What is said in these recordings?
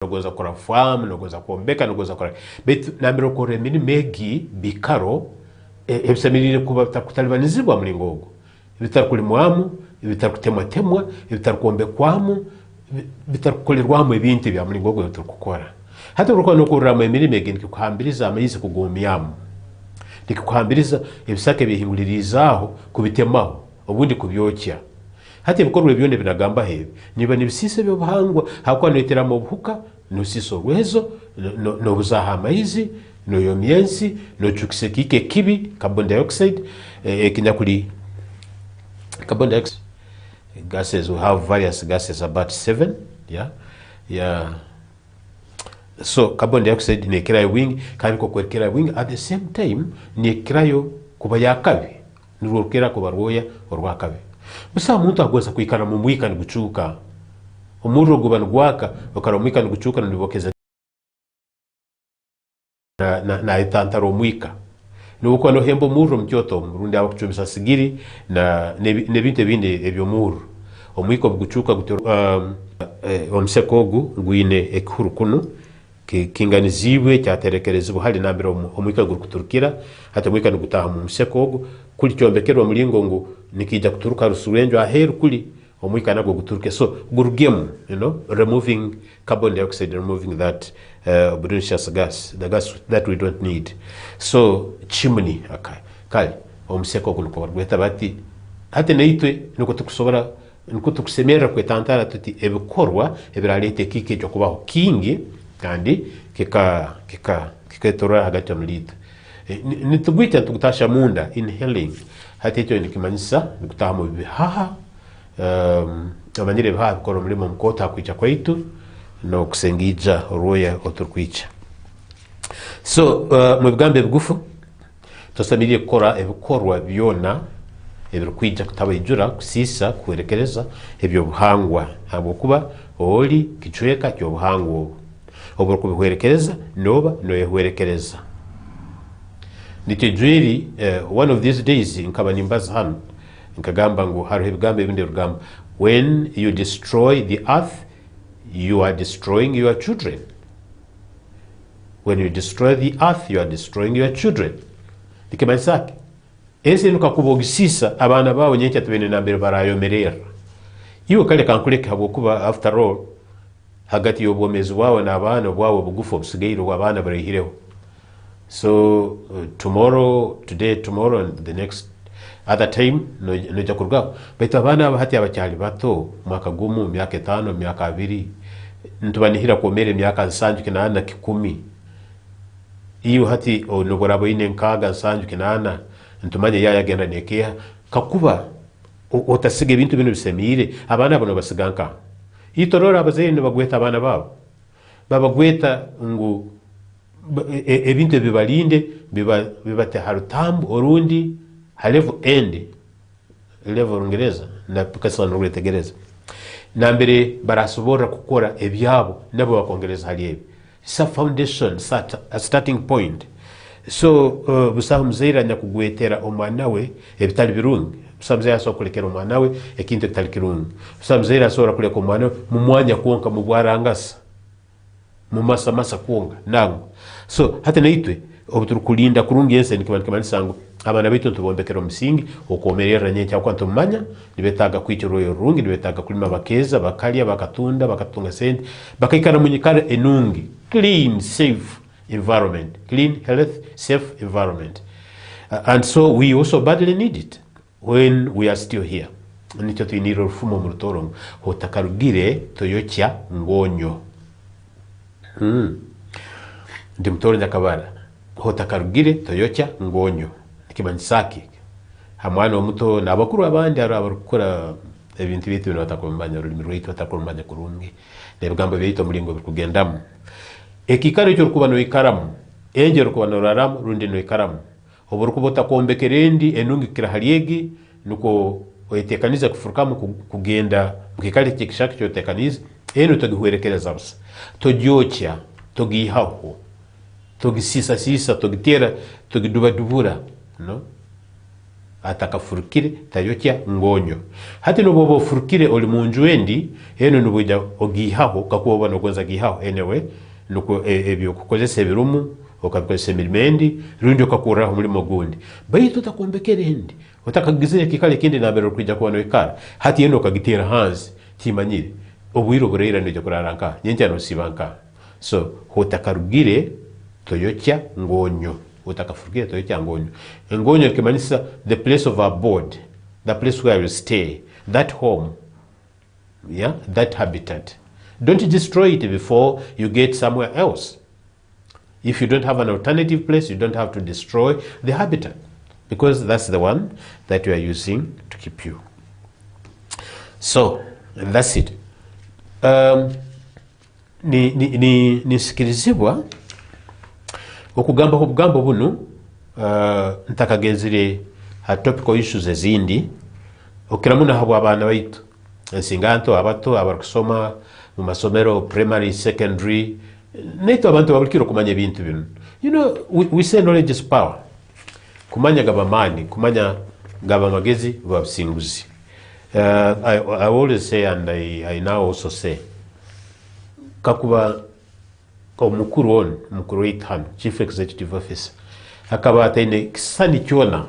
nogoza kora farm nogoza kombeka nogoza kora bet nambiro kore mini megi bikaro ebisemirire kuba bitakutalibanizibwa muri ngogo bitakulimwamu bitakutemwa bitakuombekwamu bitakukolerwamu ebintu bya muri ngogo bitakukora hata uruko no kurama emirime megi ndikuhambiriza amayizi kugumyamu ndikuhambiriza ebisake bihingulirizaho kubitemaho obundi kubyokya hati ibikorwa byone binagamba hebe niba nibisise byo bahangwa hakwa noitera mu buhuka no siso rwezo no buzahama izi no yomyensi no chukise kibi carbon dioxide ekinyakuli carbon dioxide gases we have various gases about 7 so carbon dioxide ne kirayo wing kandi ko kwekera wing at the same time ne kirayo kuba yakabi nurukera kuba rwoya orwakabi busa muntu agoza kwikana mu mwika ngucuka umuro gubana gwaka bakara mwika ngucuka ndibokeza na itantaro mwika nuko no hembo muro mcyoto murundi abakucumisa sigiri na nebinte binde ebyo muro omwiko bugucuka gutero omsekogu ngwine ekuru kuno kinganizibwe cyaterekerezwa hali nambiro omwika gukuturukira hata mwika ngutaha mu msekogu kuli cyombekerwa mulingo ngo nikija kuturuka rusurenjo aheru kuli omwika nago guturuke so gurugemu removing carbon dioxide, removing that obnoxious gas, the gas that we don't need. So chimney kali omseko kunuko rweta bati hate neitwe nuko tukusobora nuko tukusemera kwetantara tuti ebikorwa ebiralete kike cyo kubaho kingi kandi kiketora hagati mulito nitugwita tukutasha munda inhaling hati cyo nikimanyisa nikutaha mu bihaha abanyire bihaha bikora muri mu mkota kwica kwaitu no kusengija roya oturkwica so mu bigambe bigufu tusamiriye kora ebikorwa byona ebirkwija kutabayijura kusisa kwerekereza ebyo buhangwa habo kuba oli kichweka cyo buhangwa obwo kubwerekereza noba no yehwerekereza nitijwiri one of these days nkaba nimbaza hano nkagamba ngo haro ebigambe binde rugamba when you destroy the earth you are destroying your children. When you destroy the earth, you are destroying your children. Dikemanisaki. Ese nuka kubogisisa abana bawo nyecha tubene nambere barayomerera. Iyo kale kankuleke habokuba after all hagati yobomezi wawe na abana bwawe bugufu obusigairo abana barahireho. So today, tomorrow and the next other time no jakurga beto abana bahati abacyali bato mwaka gumu myaka 5 myaka 2 ntubanihira komere myaka 7 na 10 iyo hati onogorabo ine nkaga 7 ntumanye yagenda nekeha kakuba otasige bintu bino bisemire abana bano basiganka itorora abazeye bagweta abana babo babagweta ngo ebintu bibalinde bibate harutambu orundi halevo end level Ngereza na pikasa n'uretegereza nambere barasobora kukora ebyabo nabo bakongereza haliyebi sa foundation a starting point so busaho mzeira nyakugwetera omwana we ebitali birungi busamzeira aso kulekera omwana we ekintu kitali kirungi busamzeira aso kuleka omwana mu mwanya kuonka mu bwarangasa mu masa kuonga nango so hata naitwe obuturukulinda kurungi yense nikimanisango abana bitu tubombekero musingi okomerera nyecha kwanto mmanya nibetaga kwiciro yorungi nibetaga kulima bakeza bakalya bakatunda bakatunga sente bakaikana munyikara enungi clean safe environment, clean health safe environment and so we also badly need it when we are still here nicho twiniro rufumo mu rutorongo hotakarugire toyocha ngonyo ndi mutoro nyakabara hotakarugire toyocha ngonyo kimanisaki hamwana omuto nabakuru abandi arabakora ebintu bitu batakombanya rulimi rwito batakombanya kurungi nebigamba byito mulingo bikugendamu ekikaro cyo kubano ikaramu engero kubano raramu rundi no ikaramu oburukubota kombekerendi enungi kirahaliegi nuko oyetekaniza kufurukamu kugenda mukikale kikishaka cyo tekaniza eno togihwerekereza busa togyocha togihaho togisisa togitera togidubadubura no atakafurukire tayokya ngonyo hati no bobo furukire oli munju endi eno nubuja ogihaho kakuba nogonza gihaho anyway nuko ebyo kukozesa ebirumu okakozesa emirimendi rundi okakuraho mulimo gundi baitu takombekere hindi otakagizire kikale kindi nabero kujja kubona ikara hati eno okagitera hanzi timanyire obwiro bureira ndio kuraranka nyente no sibanka so hotakarugire toyokya ngonyo utakafurukire toyokya ngonyo ngonyo kimanisa the place of abode the place where you stay that home yeah that habitat don't destroy it before you get somewhere else if you don't have an alternative place you don't have to destroy the habitat because that's the one that you are using to keep you so that's it nisikirizibwa okugamba obugambo buno ntakagenzire topical issues ezindi okiramuno habo abana baitu ensinganto abato abakusoma mu masomero primary secondary neto abantu babulikiro kumanya ebintu bino you know we say knowledge is power kumanya gabamani kumanya gaba magezi babusinguzi I always say and I now also say kakuba omukuru w'itano chief executive officer akaba atine kisani kyona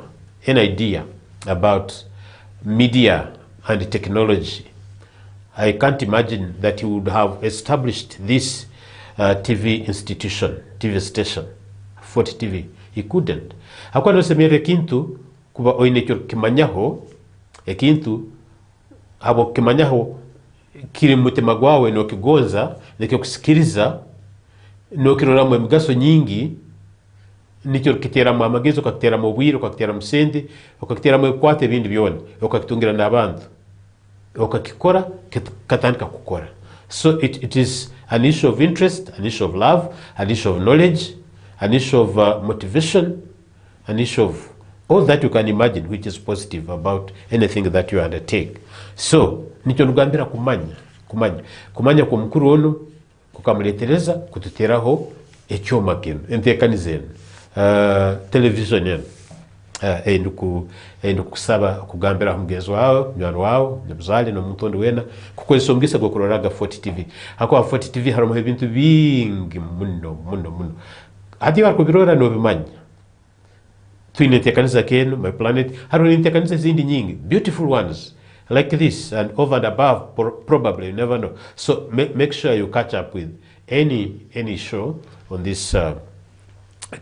an idea about media and technology I can't imagine that he would have established this TV institution TV station 40 TV he couldn't akwa no semere kintu kuba oinekyo kimanyaho ekintu abo kimanyaho kiri mutima gwawe no kigonza nekyo kusikiriza no kirora mu migaso nyingi nicyo kitera mu amagezo kakitera mu bwiro kakitera mu sende okakitera mu kwate bindi byone okakitungira nabantu okakikora katandika kukora so it is an issue of interest an issue of love an issue of knowledge an issue of motivation an issue of all that you can imagine which is positive about anything that you undertake so nicyo nugambira kumanya ku mukuru ono kukamuletereza kututeraho ecyoma kino entekanizeno television eno endu kusaba kugambira mugenzi wawe mwana wawe nabuzali no muntu wena kukozesa omugisa gwo kuroraga 40 TV akwa 40 TV harimo ebintu bingi muno hati bakubirora no bimanya tuinetekaniza keno my planet harimo intekaniza zindi nyingi beautiful ones like this and over and above probably you never know so make sure you catch up with any show on this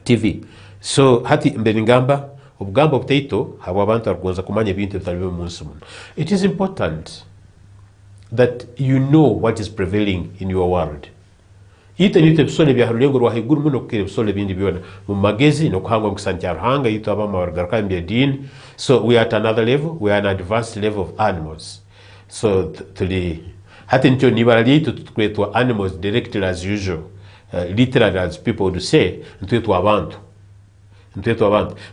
TV so hati mbeningamba obugambo butaito habo abantu argonza kumanya ibintu bitali munsi muno it is important that you know what is prevailing in your world ite nite bisole bya harulengo rwa higuru muno kire bisole bindi byona mu magezi no kuhangwa musantia ruhanga yito abama wargaraka mbye din so we are at another level we are an advanced level of animals so hati ncho nibara lito tukwetwa animals directly as usual literally as people would say ntwetwa abantu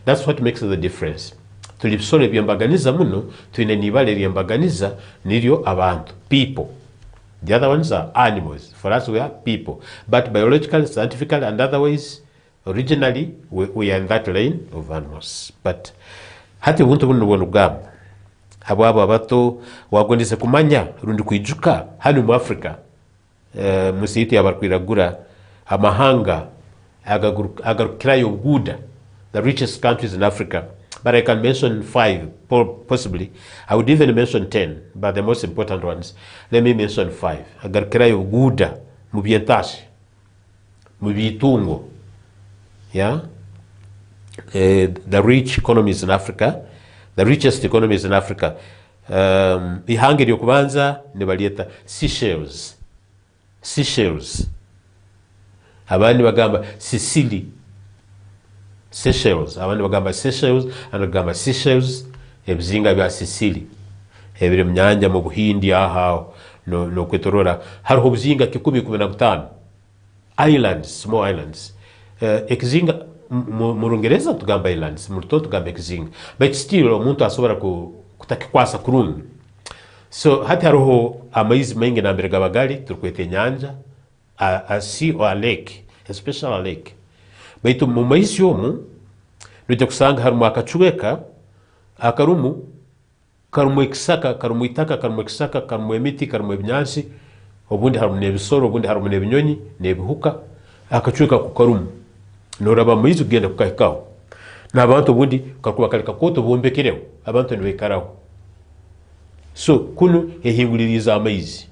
that's what makes the difference tulibisole byambaganiza muno twine nibale lyambaganiza niryo abantu people the other ones are animals for us we are people but biologically scientifically and other ways originally we are in that lane of animals but hati buntu buno bwonugamba abo abato wagondise kumanya rundi kwijuka hano mu Africa musiti yabarkwiragura amahanga agarukirayo guda the richest countries in Africa but I can mention 5 possibly I would even mention 10 but the most important ones let me mention 5 agarukirayo guda mu byentashi mu bitungo yeah the rich economies in Africa the richest economies in Africa ihanga ryo kubanza ne balieta Seychelles abandi bagamba Seychelles abandi bagamba Seychelles and bagamba Seychelles ebizinga bya Sicily ebire mnyanja mu Buhindi aha no kwetorora hariho bizinga 10-15 islands small islands ekizinga mu Rungereza tugamba islands mu Ruto tugamba ekizinga but still omuntu asobora kutakikwasa kurungi so hati hariho amaizi mengi nambere gabagali turukwete nyanja a sea or a lake especially a lake baitu mu maizi yomu nujya kusanga harimo akacuweka akarumu karumu ekisaka karumu itaka karumu ekisaka karumu emiti karumu ebinyansi obundi harumu nebisoro obundi harumu nebinyonyi nebihuka akachweka ku karumu noraba muizi kugenda kukahikaho n'abantu obundi kakuba kali kakoto bombekereho abantu nibekaraho so kuno ehinguliriza amaizi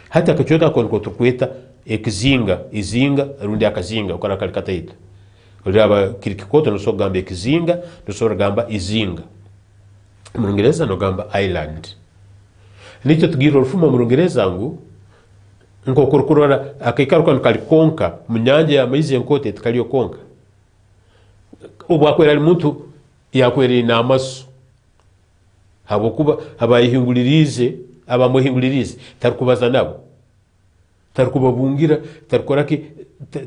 hati akachweka ko tukweta ekizinga izinga rundi akazinga ukara kali kataita uraba kiri kikoto no so gamba ekizinga no so gamba izinga mu Lungereza no gamba island nicho tugiro rufuma mu Lungereza ngo kurukurora akaikaruka kali konka mu nyanja ya maizi enkote tukaliyo konka obwakwera ali muntu yakwera inamaso habokuba abayihingulirize abamuhingulirize tarukubaza nabo tarukubabungira tarukoraki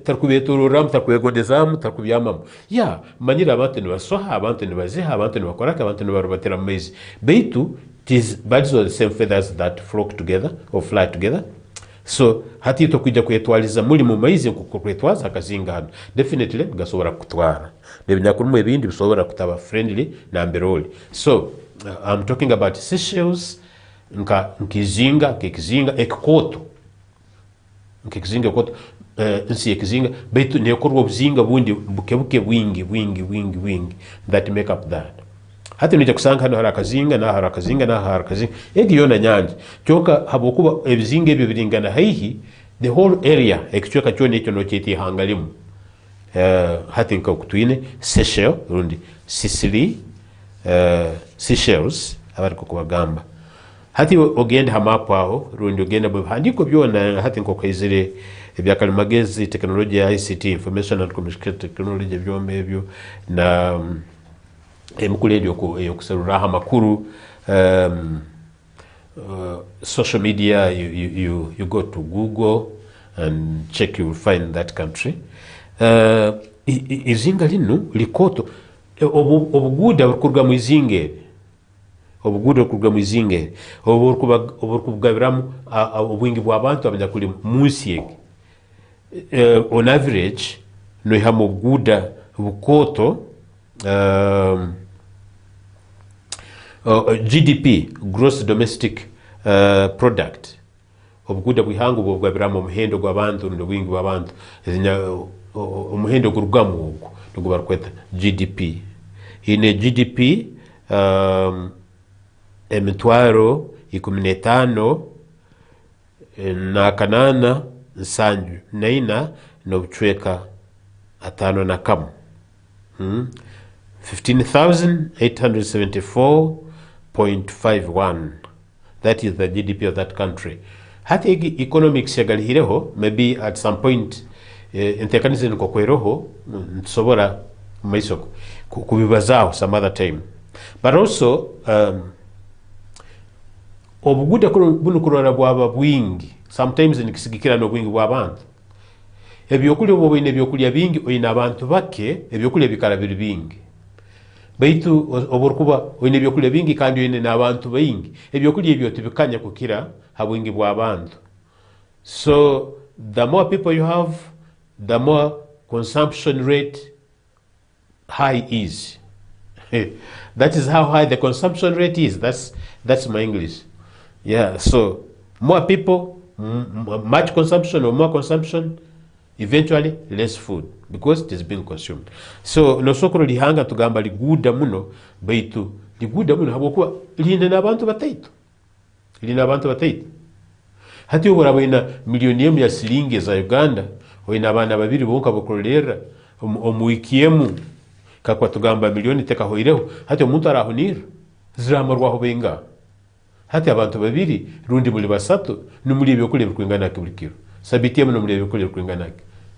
tarukubetorora tarukubegondezamu tarukubyamamu ya manyira abantu nibasoha abantu nibaziha abantu nibakoraka abantu nibarubatera mu maizi beitu tis birds of the same feathers that flock together or fly together so hati to kujja kwetwaliza muri mu maizi kwetwaza akazinga hano definitely gasobora kutwara nebinyakurumu ebindi bisobora kutaba friendly na amberoli so I'm talking about Seychelles nkizinga ekikoto nkizinga koto nsi ekizinga beitu nekorwa obuzinga bundi bukebuke bwingi that make up that hati nija kusanga hano harakazinga na harakazinga egi yona nyanja choka habokuba ebizinga ebyo biringana haihi the whole area ekichweka chone ekyo no kyeti hangalimu hati nka kutwine Seychelles rundi Sicily Seychelles abari kubagamba hati ogenda hamapo aho rundi ogenda bhandiko byona hati nko kwizire ebyakalimagezi technology ya ICT information and communication technology byombe ebyo na emukule yo kuserura amakuru social media you go to Google and check, you will find that country izinga lino likoto obuguda bukurwa mu izinga obuguda bukurwa mu izinga obukubagabiramu obwingi bw'abantu abajja kuli munsi on average no hamu obuguda bukoto GDP gross domestic product obuguda bwihangu bwabiramu omuhendo gw'abantu n'obwingi bw'abantu omuhendo gurugamu ogwo nigwo barukweta GDP ine GDP emitwaro 15 na kanana nsanju naina n'obuchweka 5 na kamu 15,874.51 that is the GDP of that country. Hati economics yagalihireho maybe at some point intekanize nkokweroho nsobora maisoko kubibazaho some other time, but also obuguda buno kurora bwaba bwingi sometimes nikisigikira no bwingi bw'abantu ebyokulya obo bine ebyokulya bingi oyina abantu bake ebyokulya bikala biri bingi baitu oborkuba oyina ebyokulya bingi kandi oyina n'abantu baingi ebyokulya ebyo tibikanya kukira habwingi bw'abantu. So the more people you have, the more consumption rate high is. That is how high the consumption rate is. That's my English. Yeah, so more people, much consumption or more consumption, eventually less food because it is being consumed. So no sokoro lihanga tugamba liguda muno baitu liguda muno habokuba lina n'abantu bataitu hati obora boina milioni emu ya silingi za Uganda oina abana babiri bonka bokolera omuikiemu kakwa tugamba milioni tekahoireho hati omuntu arahunira ziramarwaho benga hati abantu babiri rundi muri basatu numuri ebyokulya bikwingana kibirikiro sabitiemu numuri ebyokulya bikwingana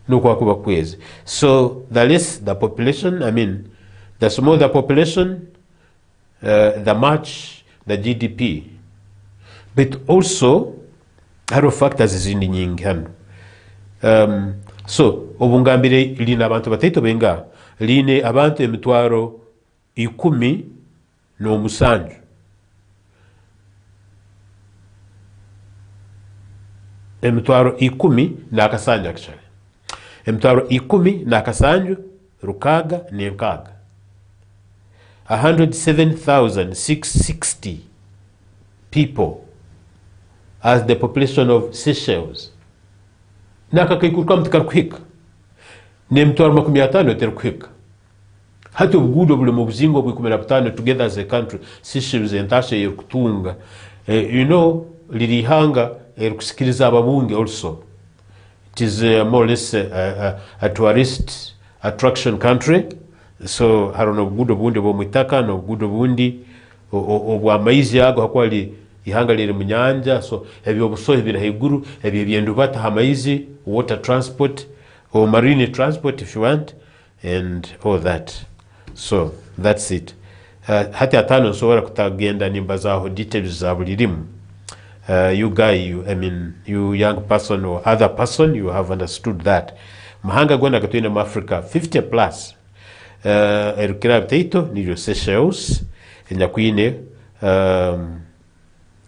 nukwa kuba kwezi. So the less the population, I mean the smaller the population, the much the GDP, but also other factors zindi nyingi hano. So obungambire lina abantu bataitu benga line abantu emitwaro 17 emitwaro 10 n'akasanju actually emitwaro 10 n'akasanju rukaga n'enkaga 107,660 people as the population of Seychelles. Naka kaikurukam tikarkwika. Nemtuar makumiatano terkwika. Hati ubugudo bule mubuzingo bwikumena together as a country. Seychelles entashe yokutunga. Lirihanga kusikiliza ababunge also. It is more or less a tourist attraction country. So harono ubugudo bundi bw'omwitaka no ubugudo bundi obw'amaizi ago hakwali ihanga liri munyanja. So ebyo obusohe biri haiguru, ebyo byendu bata amaizi, water transport or marine transport if you want, and all that. So that's it. Hati atano nsobora kutagenda nimba zaho details za buli limu. You young person or other person, you have understood that. Mahanga gwenda katwina mu Africa 50 plus. Erukira bitaito niyo Seychelles, enyakwine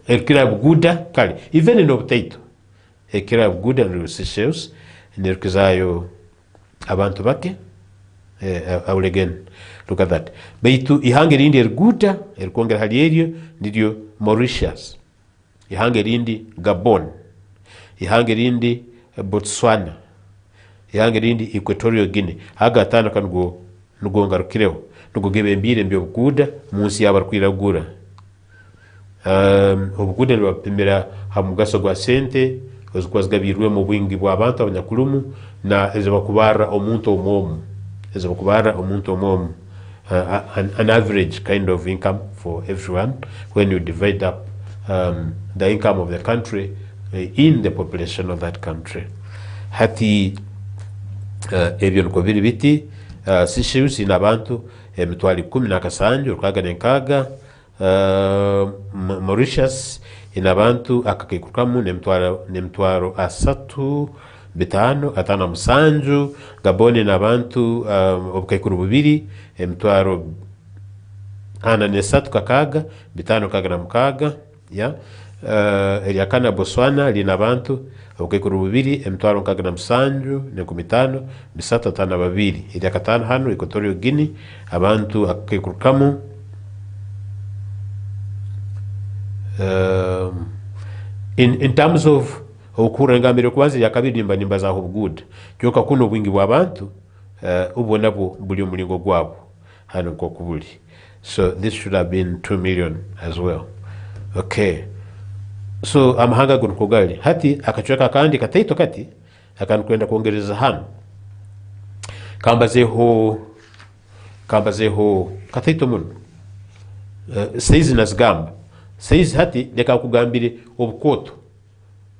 erukira buguda kali. Even no bitaito. Erukira buguda niyo Seychelles, nerukizayo abantu bake. I will again look at that. Baitu ihanga rindi erguda, erukongera hali eryo niyo Mauritius. Ihanga rindi Gabon. Ihanga rindi Botswana. Ihanga rindi Equatorial Guinea. Haga atano kanugo nugongarukireho. Nugo gebe mbire mbyo buguda munsi y'abarkwiragura. Obuguda nibapimira hamugaso gwa sente ozikwazigabirwe mu bwingi bw'abantu abanyakulumu na ezibakubara omuntu omomu. An average kind of income for everyone when you divide up the income of the country in the population of that country. Hati ebyo nuko biri biti Seychelles ina abantu emitwali 17 rukaga nenkaga. Mauritius ina abantu akakikukamu nemtwaro asatu bitano atana musanju. Gabon ina abantu obukaikuru bubiri emitwaro ana nesatu kakaga bitano kaga na mukaga ya. Eliakana Botswana lina abantu obukaikuru bubiri emitwaro kaga na musanju nekumitano bisatu atana babiri. Eliakatano hano Equatorial Guinea abantu akakikukamu in terms of okurengamire kubanza yakabiri nimba zaho buguda kyoka kuno bwingi bw'abantu ubona buli mulingo gwabo hano ko kubuli. So this should have been 2 million as well. Okay, so amahanga guno gali hati akachweka kandi kataito kati akankwenda kuongereza hano kambazeho kataito muno saizi nazigamba saizi hati deka kugambire obukoto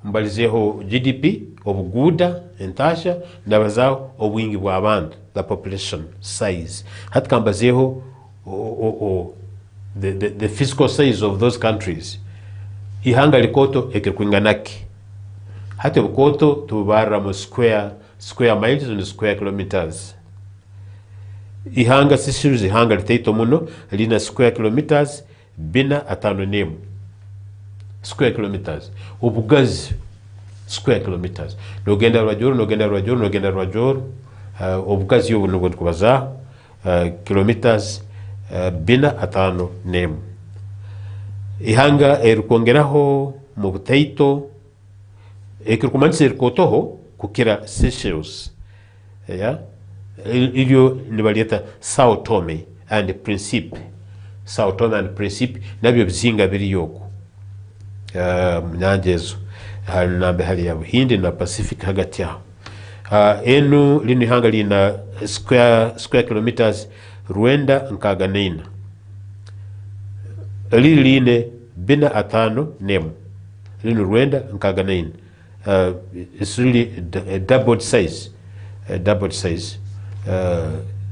mbalizeho GDP obuguda entasha ndabazaho obwingi bw'abantu, the population size. Hati kambazeho the physical size of those countries. Ihanga likoto ekikwinganaki. Hati obukoto tubara mu square miles and square kilometers. Ihanga Seychelles ihanga litaito muno lina square kilometers bina atano nemu. Square kilometers. Obugazi square kilometers. Nogenda rwajoro. Obugazi yobu nugo tukubaza kilometers bina atano nemu. Ihanga erukongeraho mu butaito ekirikumanisa erikotoho kukira Seychelles. Ilyo nibaleta Sao Tome and Principe. Sao Tome and Principe nabyo bizinga biri yoku munyanjezo nambe hali ya Buhindi na Pacific hagati yao. Enu lino ihanga lina square kilometers Rwanda nkaga neina. Line bina atano nemu. Lino Rwanda nkaga neina. It's really a double size.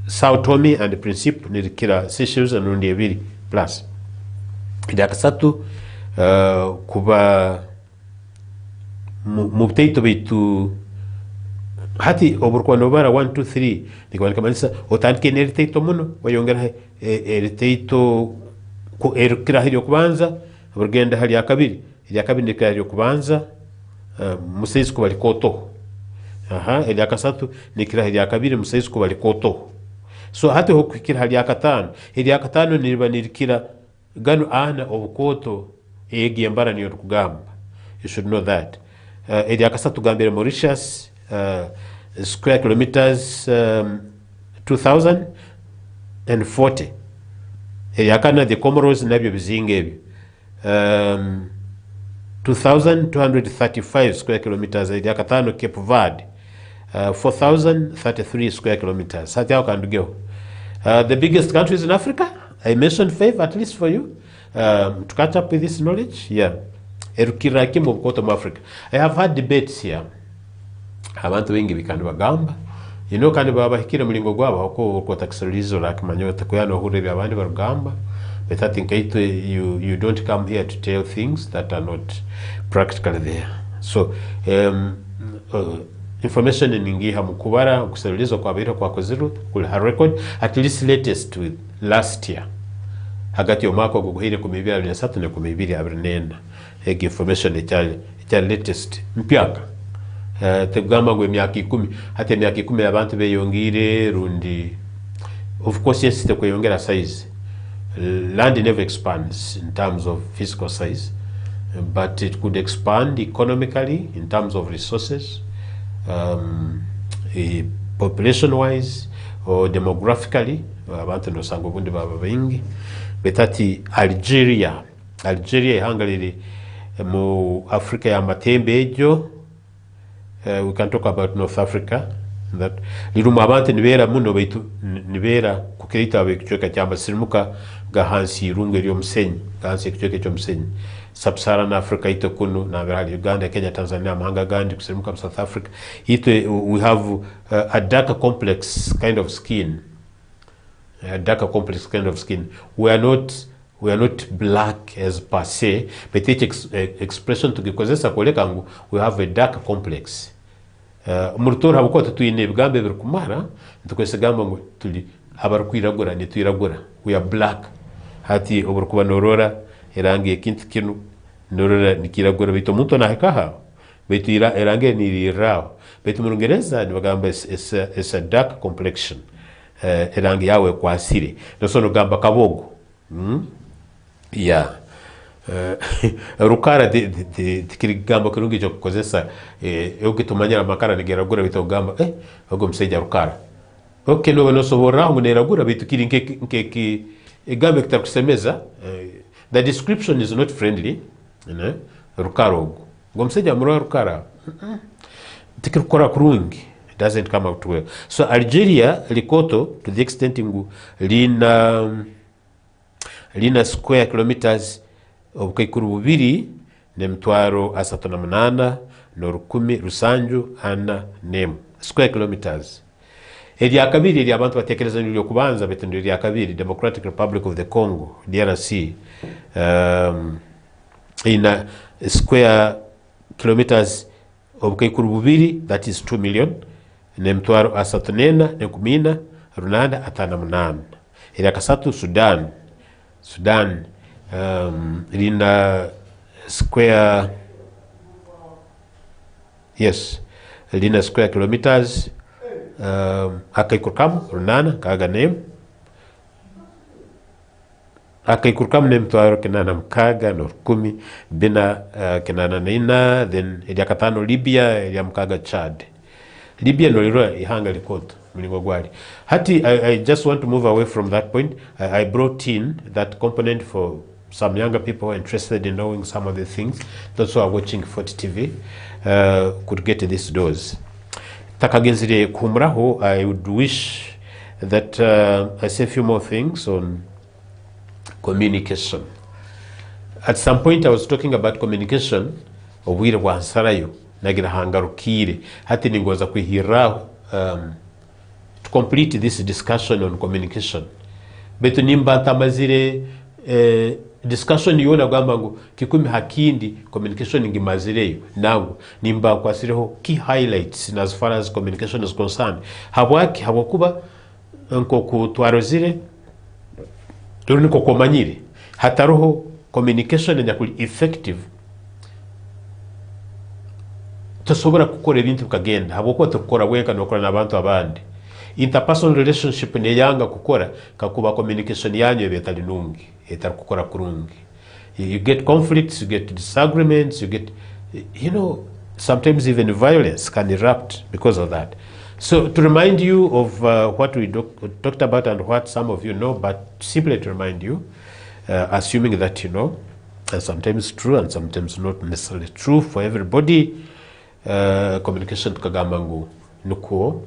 Sao Tome and Principe nilikira Seychelles anundi ebiri plus. Idakasatu kuba mubutaito bitu hati oburkwano bara 1 2 3 nikwanika manisa otandike neriteito muno wayongera eriteito ku erukira hili okubanza burgenda hali yakabiri ndikira hili okubanza musaizi kuba likoto eli akasatu nikira hili yakabiri musaizi kuba likoto. so hati ho kwikira hali yakatano niriba nirikira gano ana obukoto egiyembara niyo kugamba. You should know that. Eri yakasatu gambere Mauritius, square kilometers 2040. Eri yakana the Comoros nabyo bizinga ebyo 2235 square kilometers. Eri yakatano Cape Verde 4033 square kilometers. Hati yao kandugeho. The biggest countries in Africa, I mentioned 5 at least for you to catch up with this knowledge. Yeah. Erukira kimu bukoto mu Africa. I have had debates here. Abantu wengi bikandi bagamba. You know kandi babahikira mulingo gwabo ko takisirizo la kimanyota kuyano hure byabandi barugamba. But I think you don't come here to tell things that are not practically there. So information ningiha mukubara kusirizo kwa biro kwa koziru kuli ha record at least latest with last year. Hagati omako guhire ku 2023 ne ku 2024. Egi information echa latest mpyaka. Tegamba gwe myaka 10 hata myaka 10 abantu beyongire rundi. Of course yes te kuyongera size. Land never expands in terms of physical size, but it could expand economically in terms of resources, population wise or demographically. Abantu no sango bundi baba bengi. Betati Algeria ihangalire mu Africa ya matembe ejo. We can talk about North Africa, that lirumu abantu nibera muno baitu nibera kukirita abekichoka cyamba sirimuka gahansi irungu ryo musenyi gahansi kichoke cyo musenyi. Sub-Saharan Africa ito kuno na bali Uganda, Kenya, Tanzania, amahanga gandi kusirimuka mu South Africa ito we have a darker complex kind of skin. A darker complex kind of skin. We are not black as per se, but each expression to gikozesa kolekangu we have a darker complex. Murutora habuko tuine bigambe birukumara tukwese gamba ngo tuli abarukwiragura ni twiragura. We are black. Hati oburukuba norora erange ekintu kinu norora nikiragura bito muntu na hekaha. Bito erange ni rirao. Bito murungereza ni bagamba is a dark complexion. Erangi yawe kwa asiri nosono gamba kabogo. Yeah. Rukara tikiri gamba kirungi cyo kukozesa yogitumanya amakara nigeragura bitogamba ogo mseja rukara. Okay no sobora nguneragura bitukiri nke gambe kitakusemeza. The description is not friendly, rukara ogo. Ngomseja muro rukara. Tikiri kora kurungi. It doesn't come out well. So Algeria likoto to the extent ingu lina square kilometers obukaikuru bubiri ne mtwaro asatu na munana no 10 rusanju ana nemu square kilometers. Eri akabiri eri abantu batekereza nilyo kubanza betendo eri akabiri Democratic Republic of the Congo DRC ina square kilometers obukaikuru bubiri, that is 2 million. Ne mtwaro asatu nena ne kumina runanda atana munana. Eri akasatu Sudan lina square kilometers akaikurkam runana kaga name akaikurkam ne mtwaro kenana mkaga no 10 bina kenana nina. Then eri katano Libya eri mkaga Chad. Libya no liro ihanga likoto mulingo gwali. Hati I just want to move away from that point. I brought in that component for some younger people interested in knowing some of the things. Those who are watching 40 TV could get this dose. Takagenzire kumraho, I would wish that I say a few more things on communication. At some point I was talking about communication obwire bwansarayo nagira hangarukire hati ningoza kwihira to complete this discussion on communication. Betu nimba tamazire discussion yona gwamba ngo kikumi hakindi communication ngimazireyo nangu nimba kwasireho key highlights as far as communication is concerned. Hawakuba nko kutwarozire turuni ko komanyire hataroho communication nyakuli effective tosobora gukora ibintu bikagenda. Habwo tukora wenka nokora nabantu abandi interpersonal relationship neyanga kukora kakuba communication yanyu ebetali nungi etali kukora kurungi. You get conflicts, you get disagreements, you get, you know, sometimes even violence can erupt because of that. So to remind you of what we talked about and what some of you know, but simply to remind you, assuming that you know, and sometimes true and sometimes not necessarily true for everybody, communication tukagamba ngu nuko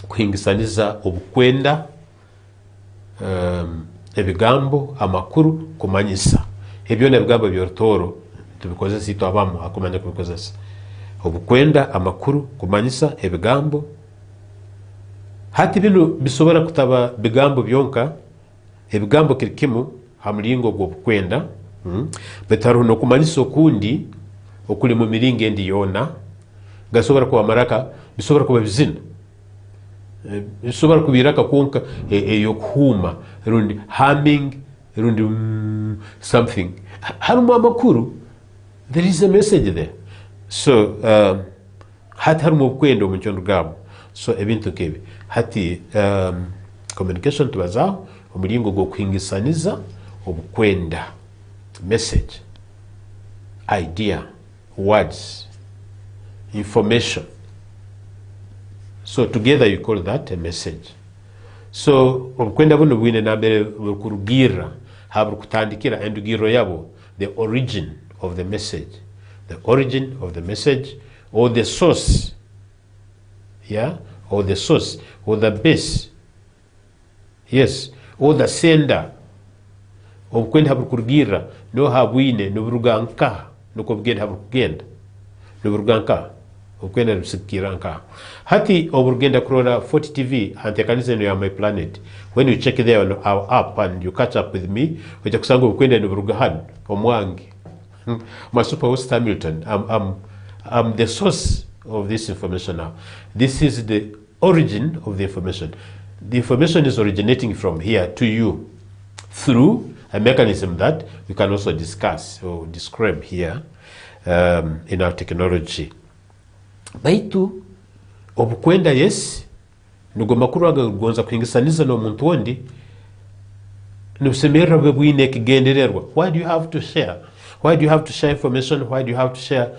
kuhingisaniza obukwenda, ebigambo, amakuru, kumanyisa. Ebyo nebigambo by'orutoro tubikozesa ito abamu akumanya kubikozesa. Obukwenda, amakuru, kumanyisa, ebigambo. Hati bino bisobora kutaba bigambo byonka, ebigambo kirikimu hamulingo gwobukwenda, betaruhu no kumanyisa okundi okuli mu miringo endi yona, gasobora kuba maraka, bisobora kuba bizina. Bisobora kubiraka konka eyokuhuma, rundi humming, rundi something. Harumu amakuru, there is a message there. So hati harumu obukwenda omu kyondo gabo. So ebintu kebe hati communication tubazaho omulingo gwo kuhingisaniza obukwenda, message, idea, words, information. So together you call that a message. So obukwenda buno bwine nambere bukurugira habru kutandikira endugiro yabo, the origin of the message, the origin of the message, or the source, yeah, or the source, or the base, yes, or the sender. Obukwenda habru kurugira no habwine no buruganka no kobugenda habru kugenda no buruganka obukwenda rusikiranka. Hati oburugenda kurora 40 TV antekanize no ya My Planet. When you check there on our app and you catch up with me, oja kusanga obukwenda no burugahan omwangi. My Superhost Hamilton, I'm the source of this information now. This is the origin of the information. The information is originating from here to you through a mechanism that we can also discuss or describe here in our technology. Baitu obukwenda yes nugo makuru agagonza kuhingisaniza no muntu wondi nusemera bwine kigendererwa. Why do you have to share? Why do you have to share information? Why do you have to share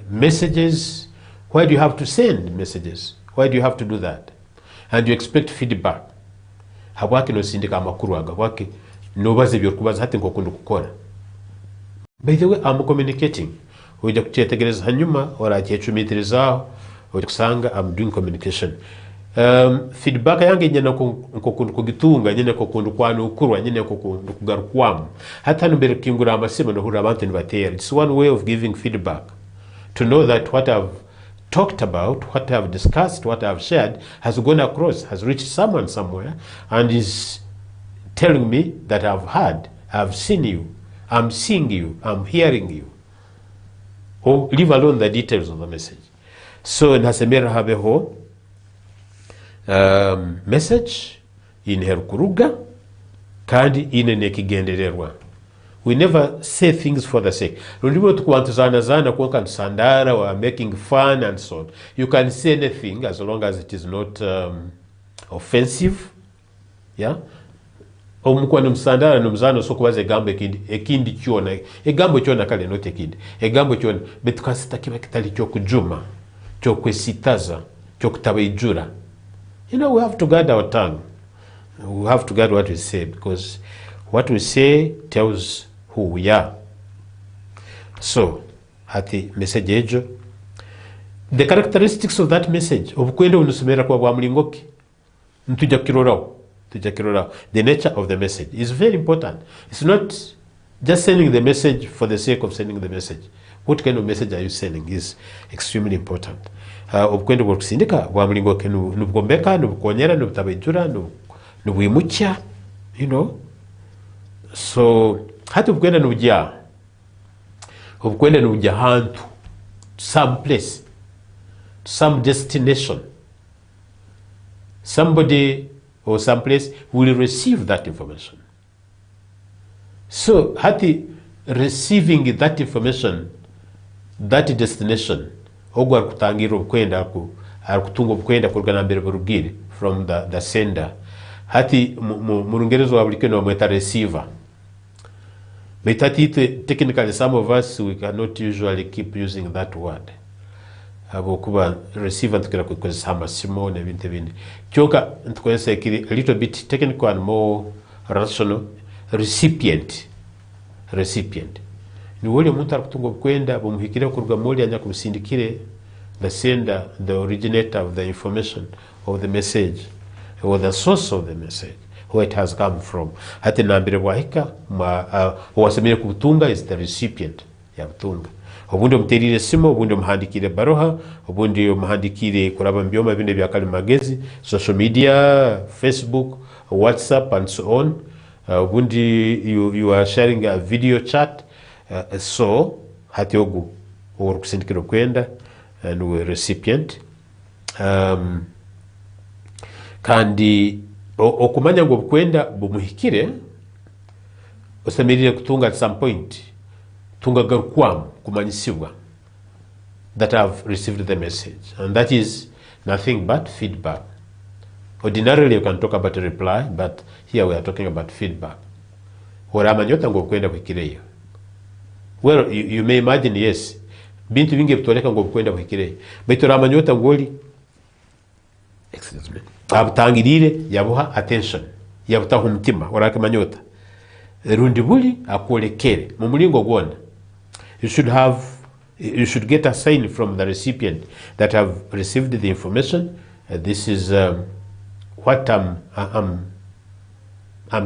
messages? Why do you have to send messages? Why do you have to do that? And you expect feedback. Habwaki no sindika amakuru agabwaki no baze byokubaza hati nkokundu kukora. By the way, I'm communicating. Ujja kutegereza hanyuma ora kyechumitirizaho okusanga I'm doing communication. Feedback yange nyina nkokundu kugitunga nyina kokundu kwano ukurwa nyina kokundu kugarukwamu hata numbere kingura amasimo no hura abantu nibatera. It's one way of giving feedback, to know that what I've talked about, what I've discussed, what I've shared has gone across, has reached someone somewhere and is telling me that I've heard, I've seen you, I'm seeing you, I'm hearing you. Or leave alone the details of the message. So nasemera habeho message in herukuruga kandi ine nekigendererwa. We never say things for the sake. Rulibo tukuwantuzana zana kuwanka nsandara or making fun and so on. You can say anything as long as it is not offensive. Yeah? Omukwa numusandara numuzano sokubaza egambo ekindi kyona. Egambo kyona kale not ekindi. Egambo kyona betukasita kiba kitali kyokujuma, kyokwesitaza, kyokutabaijura. You know, we have to guard our tongue. We have to guard what we say, because what we say tells who we are. So, hati message ejo. The characteristics of that message, obukwenda unusumera kwa bwamulingoki. Ntuja kirorao. The nature of the message is very important. It's not just sending the message for the sake of sending the message. What kind of message are you sending is extremely important. Obukwenda bwokusindika bwamulingoki nubugombeka, nubukonyera, nubutabejura, nubuimucha, you know. So, hati obukwenda nubujya. Obukwenda nubujya hantu, some place, some destination. Somebody or some place will receive that information. So, hati receiving that information, that destination, ogwa kutangira obukwenda kutunga obukwenda kuruga nambere burugire from the sender. Hati mu Lungereza wa buli kino mweta receiver. But technically some of us we cannot usually keep using that word. Kuba receiver tukira kukozesa amasimo n'ebintu ebindi. Kyonka ntukozesa ekiri a little bit technical and more rational. Recipient. Ni wole omuntu akutunga obukwenda bumuhikire kuruga muli anya kumusindikire the sender, the originator of the information of the message, or the source of the message, where it has come from. Hati nambire bwahika owasemere kubutunga is the recipient ya butunga. Obundi omuterire simo, obundi omuhandikire baroha, obundi omuhandikire kuraba mbyoma binde bya kali magezi, social media, Facebook, WhatsApp and so on. Obundi you are sharing a video chat. So hati ogu kusindikira okwenda and we recipient. Kandi okumanya ngo obukwenda bumuhikire osemerire kutunga at some point tunga garukwamu kumanyisibwa that I've received the message, and that is nothing but feedback. Ordinarily you can talk about a reply, but here we are talking about feedback. Oramanyota ngo okwenda kuhikireyo. Well, you may imagine, yes, bintu bingi bitoleka ngo okwenda kuhikireyo, but oramanyota ngoli abutangirire yabuha attention, yabutaha umutima orakimanyota rundi buli akolekere mu mulingo gwona. You should get a sign from the recipient that I've received the information. This is what I'm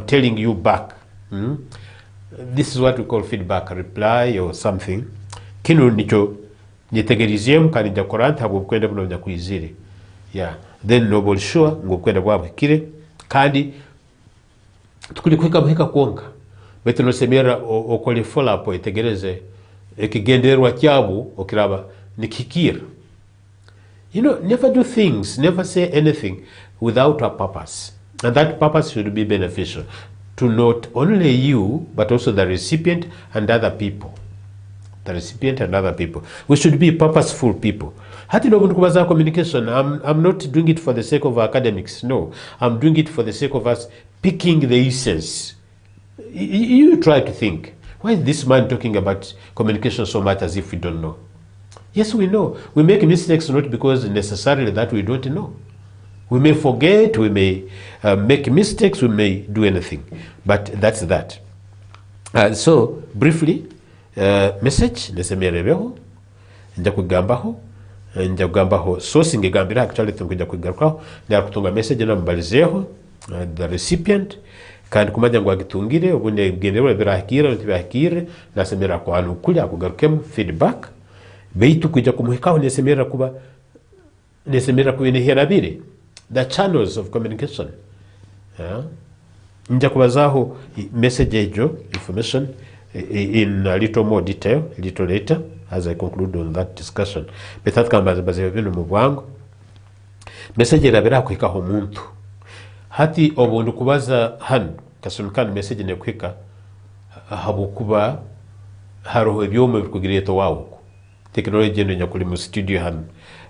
telling you back. This is what we call feedback, a reply or something. Kino nicho nitegeriziem kandi njakora ntabwo bukwenda buno nyakwizire. Yeah, then noble sure ngo kwenda bwabukire kandi tukuli kweka buheka kwonka. Beto no semera okole follow up etegereze ekigenderwa kyabu okiraba nikikira. You know, never do things, never say anything without a purpose. And that purpose should be beneficial to not only you, but also the recipient and other people. The recipient and other people. We should be purposeful people. Hati no kubaza communication. I'm not doing it for the sake of academics. No, I'm doing it for the sake of us picking the essence. You try to think, why is this man talking about communication so much as if we don't know? Yes, we know. We make mistakes not because necessarily that we don't know. We may forget, we may make mistakes, we may do anything. But that's that. So, briefly, message, nesemerebeho, nja kugambaho, source ngegambira actually tunkuja kugarukaho, nja kutunga message na mbalizeho, the recipient, kandi kumanya ngo agitungire, ubundi gendero birahikira, ntibahikire, nasemera ko anu kulya kugarukemo feedback, beitu kuja kumuhikaho nesemera kuba nesemera the channels of communication. Nja kubazaho message ejo information in a little more detail, a little later, as I conclude on that discussion. Betat kamba baze bino mu bwangu. Message irabera kwikaho muntu. Hati obundu kubaza han kasumikana message ne kwika habukuba haroho byome bikugireto wawo. Technology ndo nyakuli mu studio han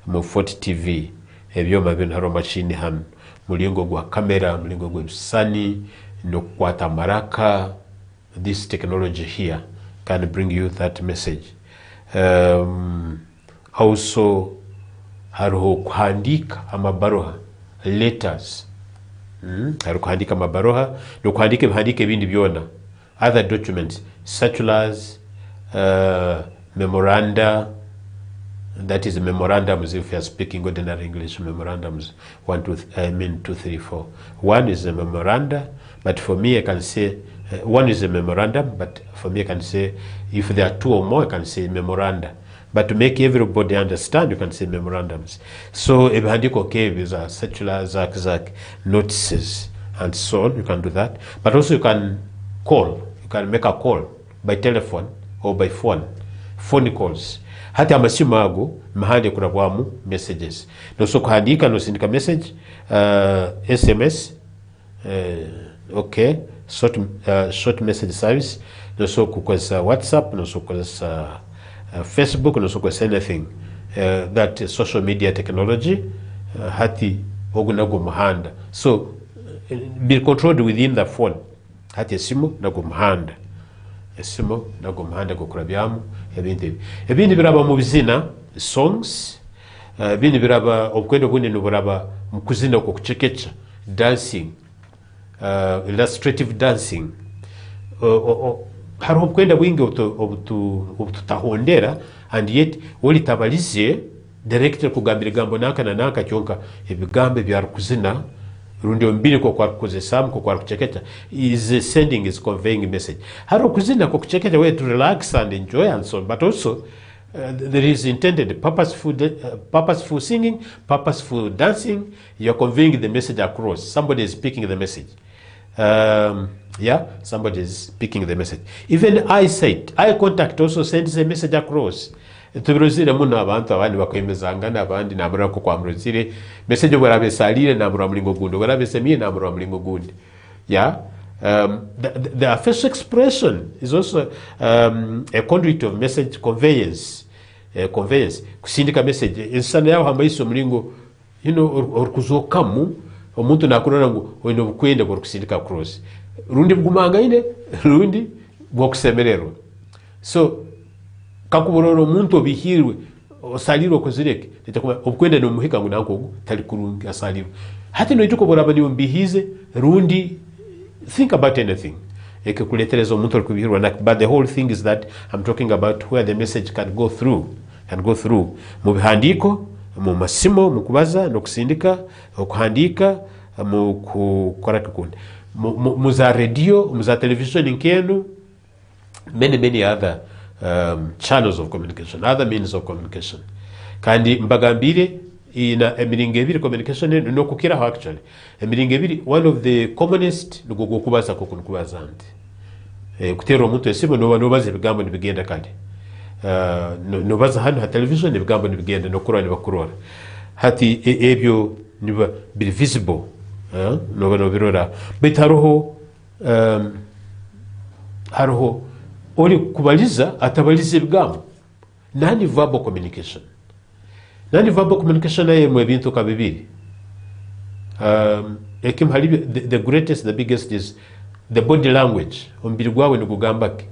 mu Fort TV ebyoma bino haro machine han mulingo gwa kamera, mulingo gwa bisani no kwata maraka. This technology here can bring you that message. Also haro kuhandika amabaroha, letters. Haro kuhandika amabaroha no kuhandika bihandike bindi byona, other documents, circulars, memoranda. That is memorandums if you are speaking ordinary English. Memorandums 2, 3, 4. One is a memoranda, but for me I can say one is a memorandum, but for me I can say if there are two or more I can say memoranda. But to make everybody understand, you can say memorandums. So ebhandiko is a circulars, notices, and so on. You can do that. But also you can call. You can make a call by telephone or by phone. Phone calls. Hati amasimu ago mahandi kurabwamu messages. No so kuhandika no sindika message, SMS, okay, short message service. No so kukweza WhatsApp, no so kukweza Facebook, no so kukweza anything. That social media technology hati ogu nago muhanda, so be controlled within the phone. Hati esimu nago muhanda, esimu nago muhanda gukurabyamu ebindi biraba mu bizina songs, ebindi biraba obukwendo bunene buraba mu kuzina okwo kucekecha, dancing, illustrative dancing. Hariho obukwenda bwingi obututahondera and yet olitabalize directly kugambira egambo naka na naka kyonka ebigambo byari kuzina rundi ombiri ko kwari kukozesamu ko kwari kucekecha is sending, is conveying a message. Hariho kuzina ko kucekecha way to relax and enjoy and so on, but also there is intended purposeful singing, purposeful dancing. You're conveying the message across. Somebody is speaking the message. Somebody is speaking the message. Even eyesight, eye contact also sends a message across. Tubirozire muno abantu abandi bakwemezanga n'abandi namura ko kwamurozire message bwarabe salire namura mulingo gundi bwarabe semie namura mulingo gundi. The facial expression is also a conduit of message conveyance. Kusindika message insana yaho hamaiso mulingo orkuzokamu omuntu nakurora ngo oyino bukwenda bwo kusindika cross rundi bugumanga ine rundi bwo kusemerero. So kakubororo omuntu obihirwe osaliro kozireke litakuma obukwenda no muhika ngo nanko tali kurungi asaliro hati no ituko boraba ni umbihize rundi. Think about anything ekekuletereza omuntu okubihirwa, but the whole thing is that I'm talking about where the message can go through mu bihandiko, mu masimo, mu kubaza no kusindika, okuhandika, mu kukora kikundi, mu za radio, mu za television nkenu, many other channels of communication, other means of communication. Kandi mbagambire ina emiringo ebiri communication no kukiraho actually. Emiringo ebiri, one of the commonest nugo kubaza ko kubaza nti kutero omuntu esimu nobaza ebigambo nibigenda kale. Nobaza hano ha television ebigambo nibigenda nokurora nibakurora. Hati ebyo niba biri visible, no birora. But haroho oli kubaliza atabaliza ebigambo. Nani verbal communication. Non-verbal communication aye mu ebintu kabibiri. The greatest, the biggest is the body language. Ombiri gwawe nigugambake.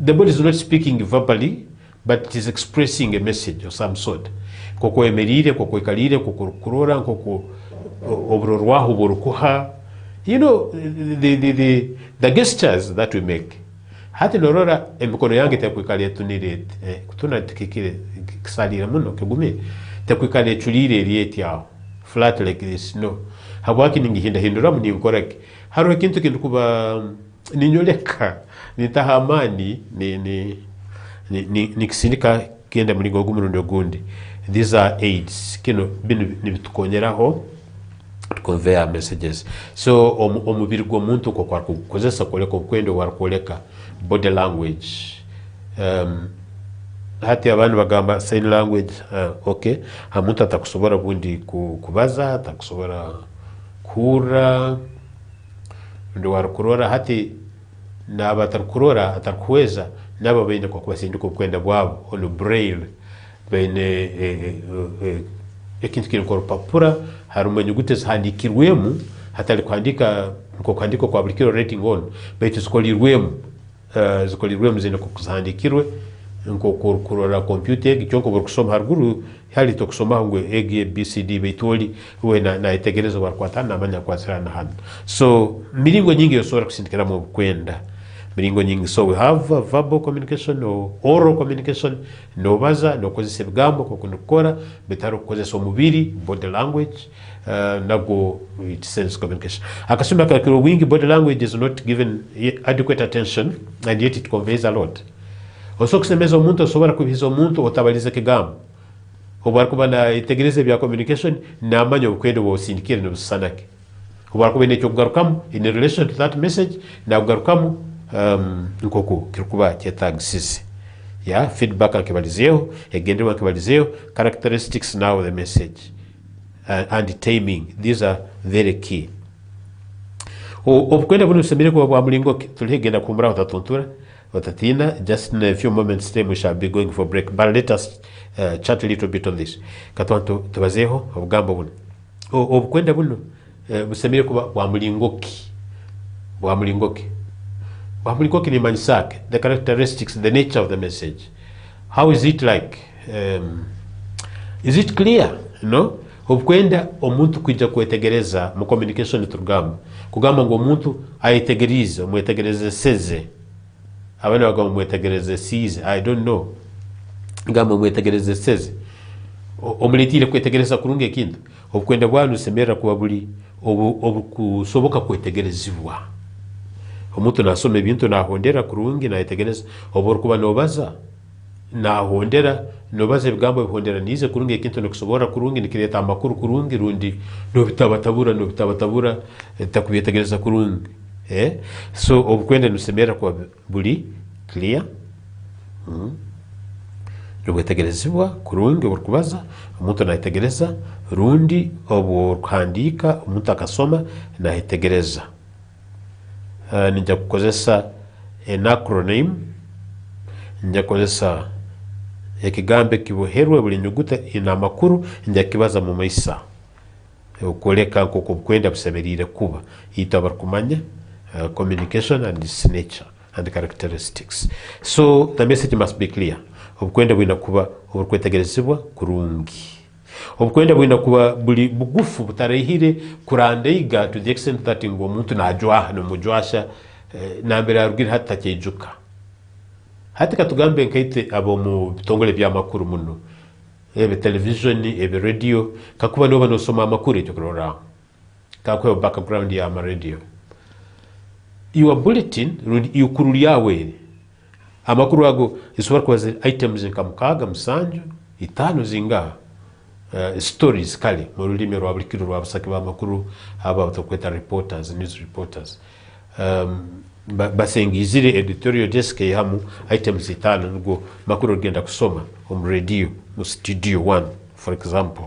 The body is not speaking verbally, but it is expressing a message of some sort. Koko emerire, koko ikalire, koko kurora, koko obrorwaho borukuha. The gestures that we make. Hati norora emikono yange tekwikalia tunirete. Kutuna tikikire kisalira muno kigume. Tekwikalia chulire elieti yao. Flat like this, no. Habwaki ningihinda hindura muni inkorek. Haro kintu kintu kuba ninyoleka. Nitahamani ni kisindika kienda mlingo gumurundo gundi. These are aids. Kino nibitukonyeraho to convey messages. So omubiri gwomuntu ko kwa kukozesa koleka kwendo warakoleka body language. Hati abantu bagamba sign language, okay. Hamuntu atakusobora bundi kubaza, atakusobora kura ndo warakurora hati naba atakurora atakuweza naba bende kwa kubasindika kwenda bwabo ono braille bene ekintu kiri ko papura haruma nyugute zandikirwemu hatali kwandika kwa bulikiro rating on bete zikolirwemu zine kuzandikirwe nko kurora computer gicyonko burkusoma haruguru hali to kusoma ngo ABCD betoli we na itegereza barkwatana amanya kwasirana hano. So miringo nyingi yosora kusindikira mu kwenda miringo nyingi. So we have verbal communication or oral communication, no baza no kozesa ebigambo ko kunukora betaro kozesa omubiri body language, nago it sense communication. Akasema kakiro wingi body language is not given adequate attention and yet it conveys a lot. Also kusemeza omuntu osobora kubiza omuntu otabaliza kigambo obara kuba na itegereze bya communication namanyo okwendo bosindikire no busanake obara kuba nekyo kugarukamu in relation to that message na kugarukamu nkoko kirikuba kyetagisise feedback akibalizeho egendero akibalizeho characteristics now the message and timing. These are very key. Obukwenda buno semere ko bwa mulingo tulihegenda kumura utatontura Watatina. Just in a few moments time we shall be going for break, but let us chat a little bit on this. Katwanto tubazeho obugamba buno obukwenda buno busemere kuba bwamulingoki ni manyisake, the characteristics, the nature of the message. How is it like? Is it clear? No? Obukwenda omuntu kujja kwetegereza mu communication turugamba kugamba ngo omuntu ayetegerize omwetegereze seze abana bagamba omwetegereze size, I don't know, gamba omwetegereze seze omuletire kwetegereza kurunga ekintu. Obukwenda bwanu semera kuba buli obukusoboka kwetegerezibwa. Omuntu nasoma ebintu nahondera kurungi nayetegereza, obu kuba nobaza nahondera nobaza ebigambo bihondera nize kurungi ekintu nokusobora kurungi nikireta amakuru kurungi rundi nobitabatabura takubyetegereza kurungi. So obukwenda nusemera kuba buli clear, nobwetegerezibwa kurungi obukubaza omuntu nayetegereza rundi obukuhandika omuntu akasoma nayetegereza. Ninja kukozesa an acronym, ninja kukozesa ekigambe kiboherwe buli nyuguta ina amakuru ninja kibaza mu maisa okoleka nkoko bukwenda busemerire kuba ita barikumanya communication and its nature and characteristics. So the message must be clear. Obukwenda bwina kuba obukwetegerezibwa kurungi. Obukwenda bwina kuba buli bugufu butarehire kurandeiga to the extent that ngo omuntu najwa no mujwasha nambere arugire hata kyejuka. Hati katugambe nkaite abo mu bitongole bya makuru muno ebe television ebe radio kakuba no banosoma amakuru cyo kurora kakwe background ya ama radio your bulletin yukuru yawe amakuru ago isubara kwaze items nkamukaga musanju itano zinga stories kali mu rulimi rwa bulikiro rwa basaki ba makuru aba batokweta reporters, news reporters. Basengizire editorial desk yamu items itano ngo makuru genda kusoma mu radio mu studio 1 for example.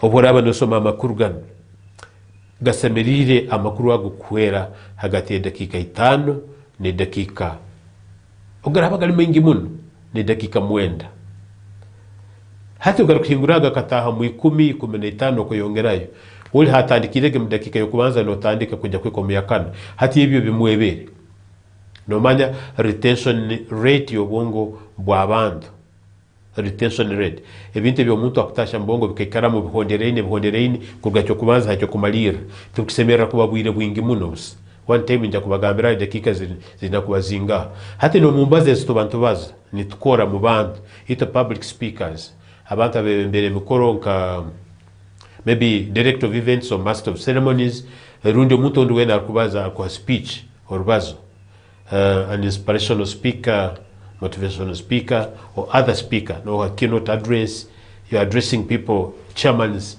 Oboraba no soma makuru gan gasemerire amakuru ago kwera hagati ya dakika 5 ne dakika ogaraba gali mengi muno ne dakika 9. Hati ugarukinguraga kataha mu 10-15 kuyongerayo uli hatandikirege mu dakika yo kubanza no tandika kujya kwiko ya 4. Hati ibyo bimwebere no manya retention rate yobongo bw'abantu, retention rate ebintu byo muntu akutasha mbongo bikekara mu bihondereine kurga cyo kubanza hacyo kumalira tukisemera kuba bwire bwingi muno. One time nja kubagambira dakika zinakubazinga hati no mumbaze zito bantu baza nitukora mu bantu ito public speakers abantu abembere mikoro nka maybe director of events or master of ceremonies rundi omuntu ondi wena akubaza kwa speech or bazo an inspirational speaker, motivational speaker or other speaker, no a keynote address, you're addressing people, chairman's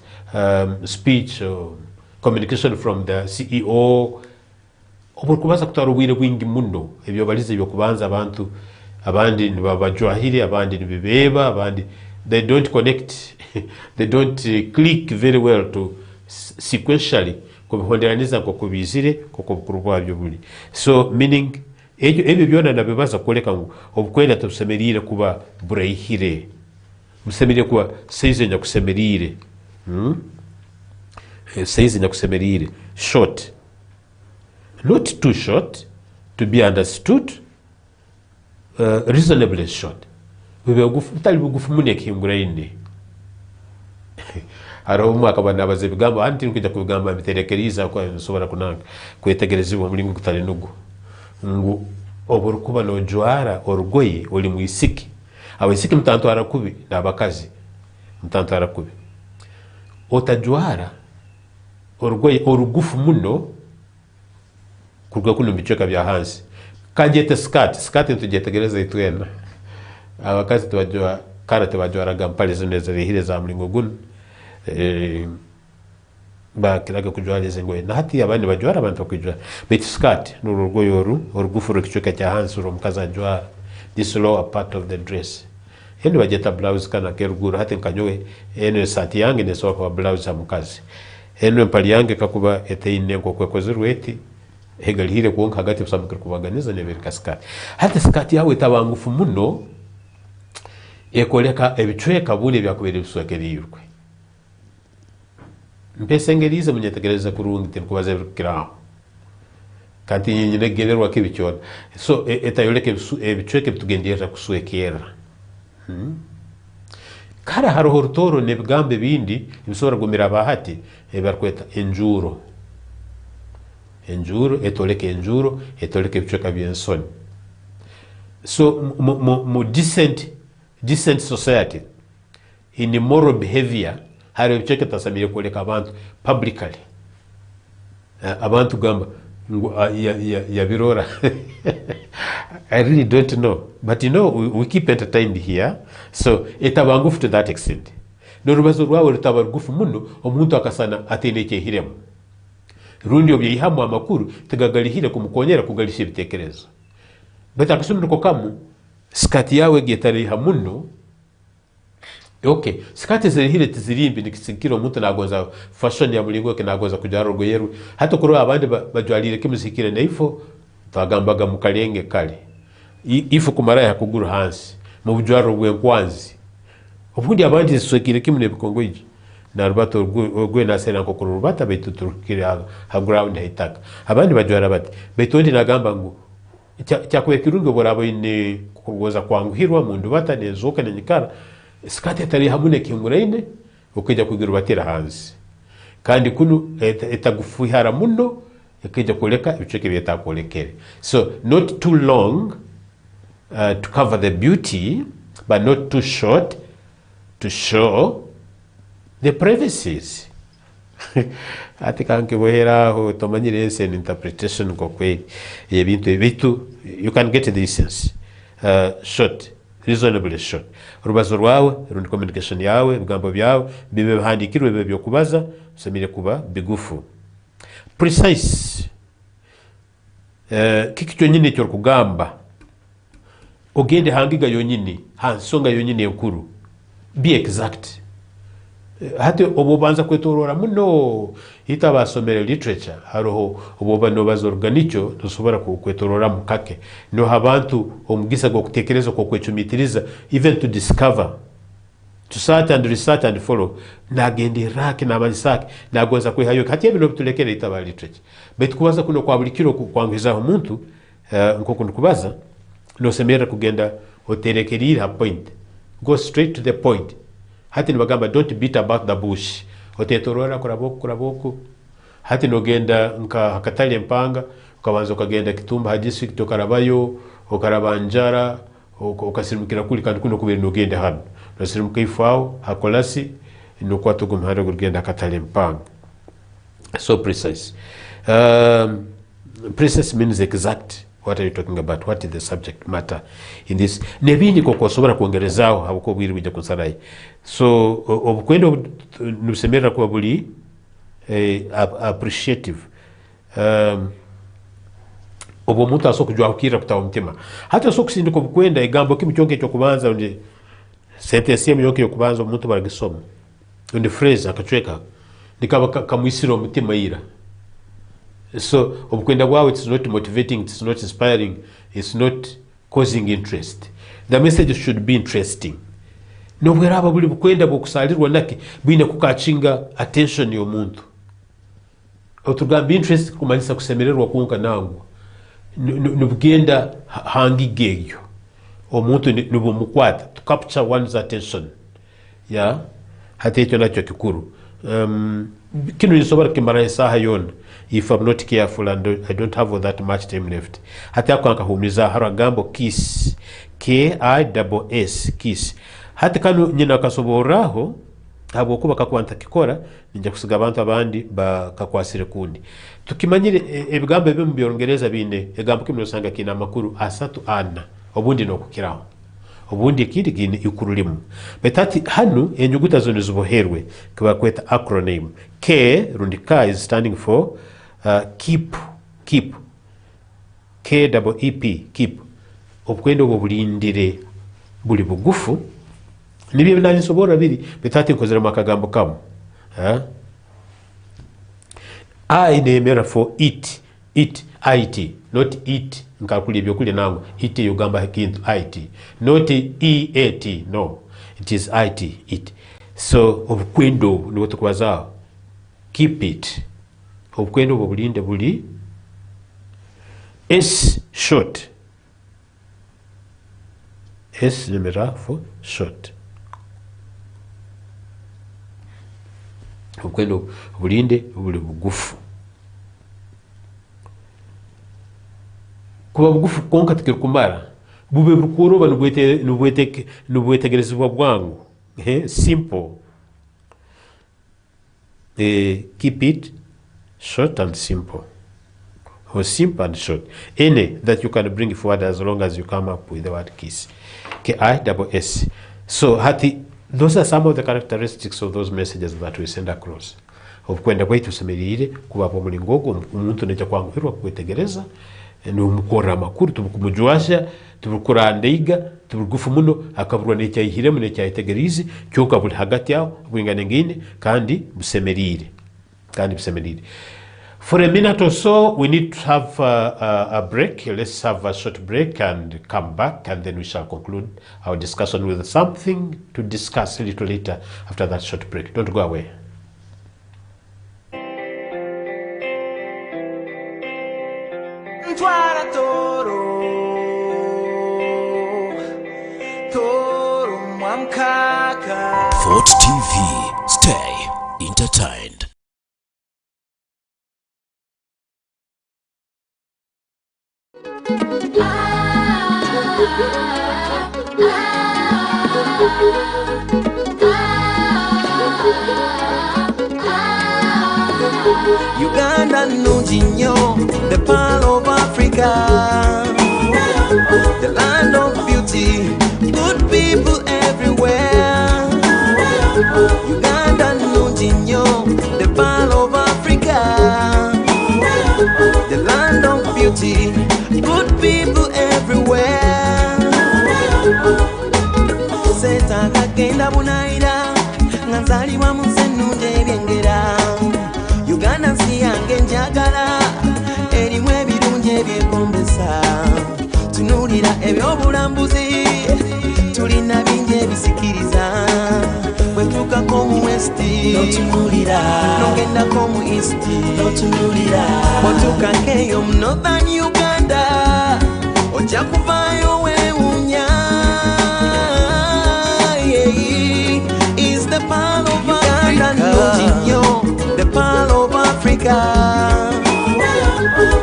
speech or communication from the CEO. Obukubaza kutwara ubwire bwingi muno ebyo balize byo kubanza abantu abandi nibabajwahiri abandi nibibeba abandi they don't connect they don't click very well to sequentially kubihonderaniza ko kubizire ko kuburwa byo buli. So meaning ebyo byona nabibaza koleka ngo obukwenda tusemerire kuba burayihire musemerire kuba seize nya kusemerire seize nya kusemerire short, not too short to be understood, reasonably short. Tali bugufu muneke nguraine aro umwaka banabaze bigambo anti nkujya kubigamba biterekeriza kwa nsobora kunanga kwetegerezibwa muri ngutale nugo ngo oburukuba no jwara orugoye oli muisiki abisiki mtanto arakubi nabakazi mtanto arakubi otajwara orugoye orugufu muno kurwa kuno bicoka bya hansi kajete skirt ntujetegereza itwena abakazi tubajwa karate bajwaraga mpale zineze rihire za mlingo gun bakiraga kujwarize ngoye na hati abandi bajwara abantu bakujwara bit skirt n'urugoyo orugufu rukicoka cya hansi uro mukaza jwara this lower part of the dress ende bajeta blouse kana keruguru hati nkanyowe ene sati yange ne soka blouse amukazi ene mpali yange kakuba eteine ngo kwekoze ruweti hegalihire kuonka hagati busamukira kubaganiza nebereka skati hati skati yawe tabangufu muno ekoleka ebicweka bune byakubera biswekerirwe mpesengerize munyetegereza kurungi tinkubaza ebikiraho kanti nyine generwa kibicyona so etayoleka ebicweke bitugendera kuswekera kara haroho rutoro nebigambe bindi bisobora gumira bahati barikweta enjuro etoleka enjuro etoleka ebicweka byensoni so mu decent society in moral behavior hari ebicweka tasamire koleka abantu publicly abantu gamba yabirora I really don't know, but you know we keep entertained here, so etabangufu to that extent. Norubazo rwawe rutabagufu muno omuntu akasana ateneke hiremu rundi obyeyihamu amakuru tegagalihire kumukonyera kugalisha ibitekerezo beta akasumira kamu skati yawe getariha muno okay skati zirihire tizirimbi nikisikira omuntu nagoza fashion ya mulingo ke nagoza kujara rwoyeru hata kuro abandi bajwalire kimuzikire naifo tagambaga mukalenge kale ifu kumara ya kuguru hansi mu bujwaro bwenkwanzi obundi abandi ziswekire kimune bikongoji na rubato gwe nasera ko kurubata betuturukira ha ground hitaka abandi bajwara bati betondi nagamba ngo cyakwekirungo borabo ine kugoza kwanguhirwa mundu bata nezoka nenyikara skate tari hamune kinguraine ukijya kugira batira hansi kandi kunu etagufuhara muno ikijya koleka ibiceke byetakolekere so not too long to cover the beauty but not too short to show the privacies. Atikanke bohera ho tomanyire an interpretation ko kwe yebintu ebitu you can get the essence short reasonably short rubazo rwawe rundi communication yawe bigambo byawe bibe handikirwe bibe byo kubaza semire kuba bigufu precise kikicyo nyine cyo kugamba ogende hangiga yonyine hansonga yonyine enkuru be exact hati obubanza kwetorora muno hitabasomere literature haroho obubano bazorganicho tusobora kwetorora mukake no habantu omugisa go kutekereza ko kwechumitiriza even to discover to search and research and follow nagende raki nabalisaki nagoza kwehayo hati ebino bitulekere hitaba literature betikubaza kuno kwabulikiro kwangwiza omuntu nkoko nkubaza no semera kugenda oterekerira point go straight to the point hati nibagamba don't beat about the bush otetorora kuraboku hati nogenda nka hakatali mpanga ukabanza ukagenda Kitumba ha district okarabayo okarabanjara okasirimukira kuli kandi kuno kubera nogenda hano nasirimuka ifao hakolasi no kwatugumhara kugenda hakatali mpanga so precise precise means exact. What are you talking about? What is the subject matter in this? Nebini koko sobora kuongerezao habuko bwiri bija kusarai. So obukwendo nusemera kwa buli appreciative. Obo mutu aso kujwa ukira kutawa mtima. Hata so kusindiko bukwenda igambo kimuchonke cyo kubanza unje sentence yemyoke yo kubanza omuntu baragisoma. Undi phrase akachweka nikaba kamwisiro mutima ira. So obukwenda bwawe it's not motivating, it's not inspiring, it's not causing interest. The message should be interesting. No bweraba buli bukwenda bokusalirwa nake bine kukachinga attention yo muntu. Otugamba interest kumanisa kusemererwa kunka nangu. Nubugenda hangi geyo. Omuntu nubumukwata to capture one's attention. Yeah. Hati echo nacho kikuru. Kinu nisobara kimara isaha yona. If I'm not careful and I don't have all that much time left. Hati yako ankahumiza haragambo kiss. K-I-S-S. Kiss. Hati kanu nyina kasoboraho habo kuba kakwanta kikora ninja kusiga abantu abandi bakakwasire kundi. Tukimanyire ebigambo ebimu byongereza bine egambo kimwe osanga kina makuru asatu ana obundi nokukiraho. Obundi kindi gine ikurulimu. Betati hanu enyuguta zone zuboherwe kiba kweta acronym. K rundi K is standing for keep. K-E-E-P, keep. Obukwendo bulindire buli bugufu. Nibye binanisobora biri betati nkozera makagambo kamu. I nemera for it. IT, not eat. Nkakuli byokulya nangu. It yogamba kintu IT. Not EAT, no. It is IT, it. So, obukwendo niwo tukwaza. Keep it. Obukwendo bulinde buli. S short. S numera for short. Obukwendo bulinde buli bugufu. Kuba bugufu konka tikirikumara. Bube bukuroba nubwetegerezibwa bwangu. Simple. Keep it short and simple. Or simple and short. Any that you can bring forward as long as you come up with the word kiss. KISS. So those are some of the characteristics of those messages that we send across. Obukwenda bwaitu semerire kuba mulingogo umuntu neja kwanguhirwa kwetegereza ni umukora amakuru tubukumujuasha tubukura ndeiga tubugufu muno akaburwa necyayihiremo necyayitegereze cyoka buli hagati yawo bwingane ngine kandi busemerire. For a minute or so, we need to have a break. Let's have a short break and come back, and then we shall conclude our discussion with something to discuss a little later after that short break. Don't go away. Fort TV, stay entertained. Uganda Nujinyo, the pearl of Africa, the land of beauty, good people everywhere. Uganda Nujinyo, the pearl of Africa, the land of beauty, good people everywhere. Seta kagenda bunaira, ngazali wa musenuje byengera. Uganda nsi yange njagala, erimu ebirungi ebyekombesa. Tunulira ebyobulambuzi, tulina bingi ebisikiriza. Bwetuukako mu west, notunulira. Nogendako mu east, notunulira. Bwetuuka nkeyo mu northern Uganda, ojja kuvaayo weewuunya. Is the pearl of Uganda Nujinyo, the pearl of Africa,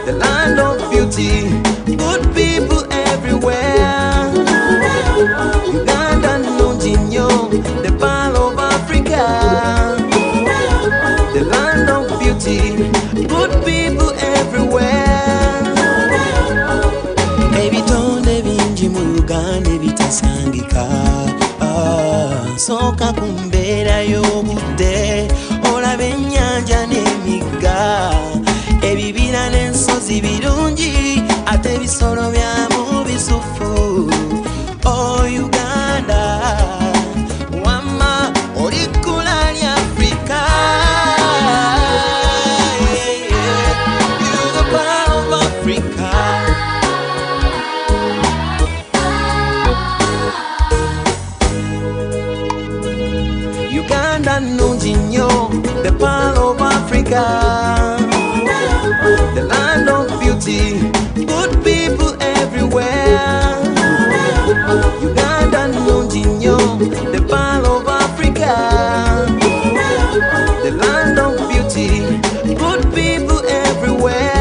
the land of beauty, good people everywhere. Uganda Nujinyo, the pearl of Africa, the land of beauty, good people everywhere. Ebitonde bingi mu Uganda ebitasangika. Soka kumbera y'obudde olaba ennyanja n'emigga ebibira n'ensozi birungi ate ebisolo byamu bisufu. Oh Uganda wamma oli kkula lya Africa. You're the pearl of Africa. Uganda Nujinyo, the pearl of Africa, the land of beauty, good people everywhere. Uganda Nujinyo, the pearl of Africa, the land of beauty, good people everywhere.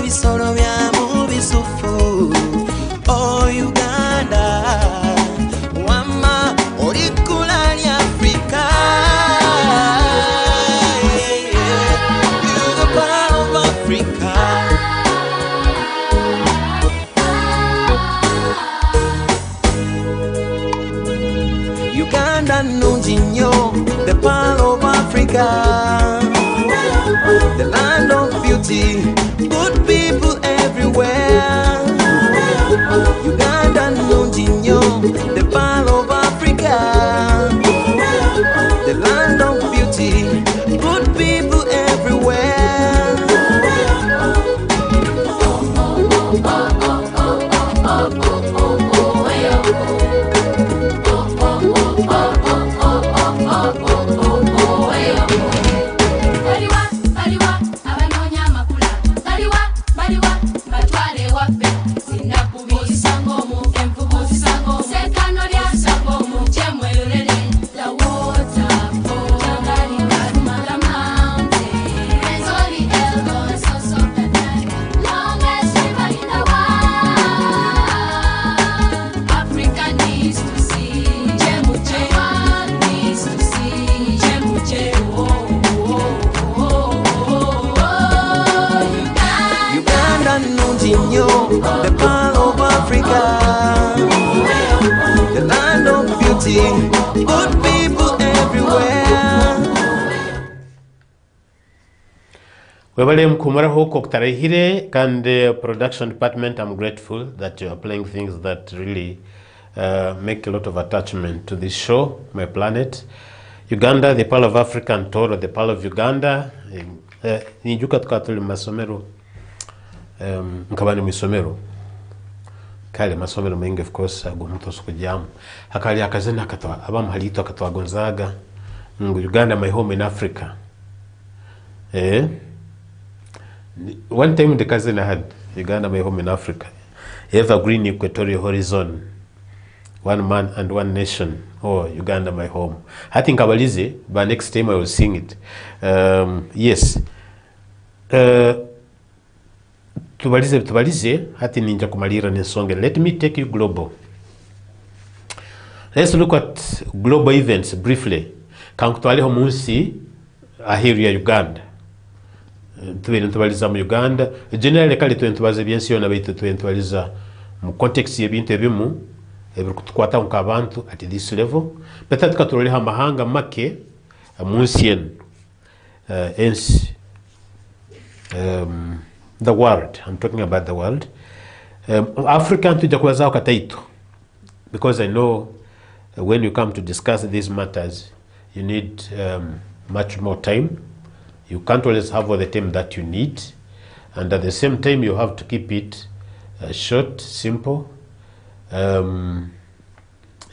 ebisolo byamu bisufu. Oh Uganda, wama olikula lya Africa. You're the part of Africa. Uganda nungi nnyo, the pearl of Africa, the land of beauty, good people everywhere. Uganda nungi nnyo, the pearl of Africa, the land of beauty, good people everywhere. The pearl of Africa, the land of beauty, good people everywhere. Webale mkumara huko kutarihire and the production department, I'm grateful that you are playing things that really make a lot of attachment to this show, My Planet. Uganda, the Pearl of Africa, and Toro, the Pearl of Uganda. Nijuka tukatuli masomero. Nkabani misomero kale masomero mengi of course agumuto sukujamu akali akazena akatwa abamu halito akatwa Gonzaga Uganda my home in Africa. One time the cousin I had Uganda my home in Africa, evergreen equatorial horizon, one man and one nation. Oh, Uganda my home. I think Kabalize, but next time I will sing it. Yes. Tubalize hati ninja kumalira nisonge. Let me take you global. Let's look at global events briefly. Kankutwaleho munsi ahiru ya Uganda. Tubaliza mu Uganda. Generally kali tuentubaze byensi yona baitu tuentualiza mu context y'ebintu ebimu ebikutukwata nkabantu at this level. Beta tukaturoleha mahanga make munsi yenu. The world, I'm talking about the world. Africa tujakuwazao kataito, because I know when you come to discuss these matters, you need much more time. You can't always have all the time that you need, and at the same time you have to keep it short, simple. You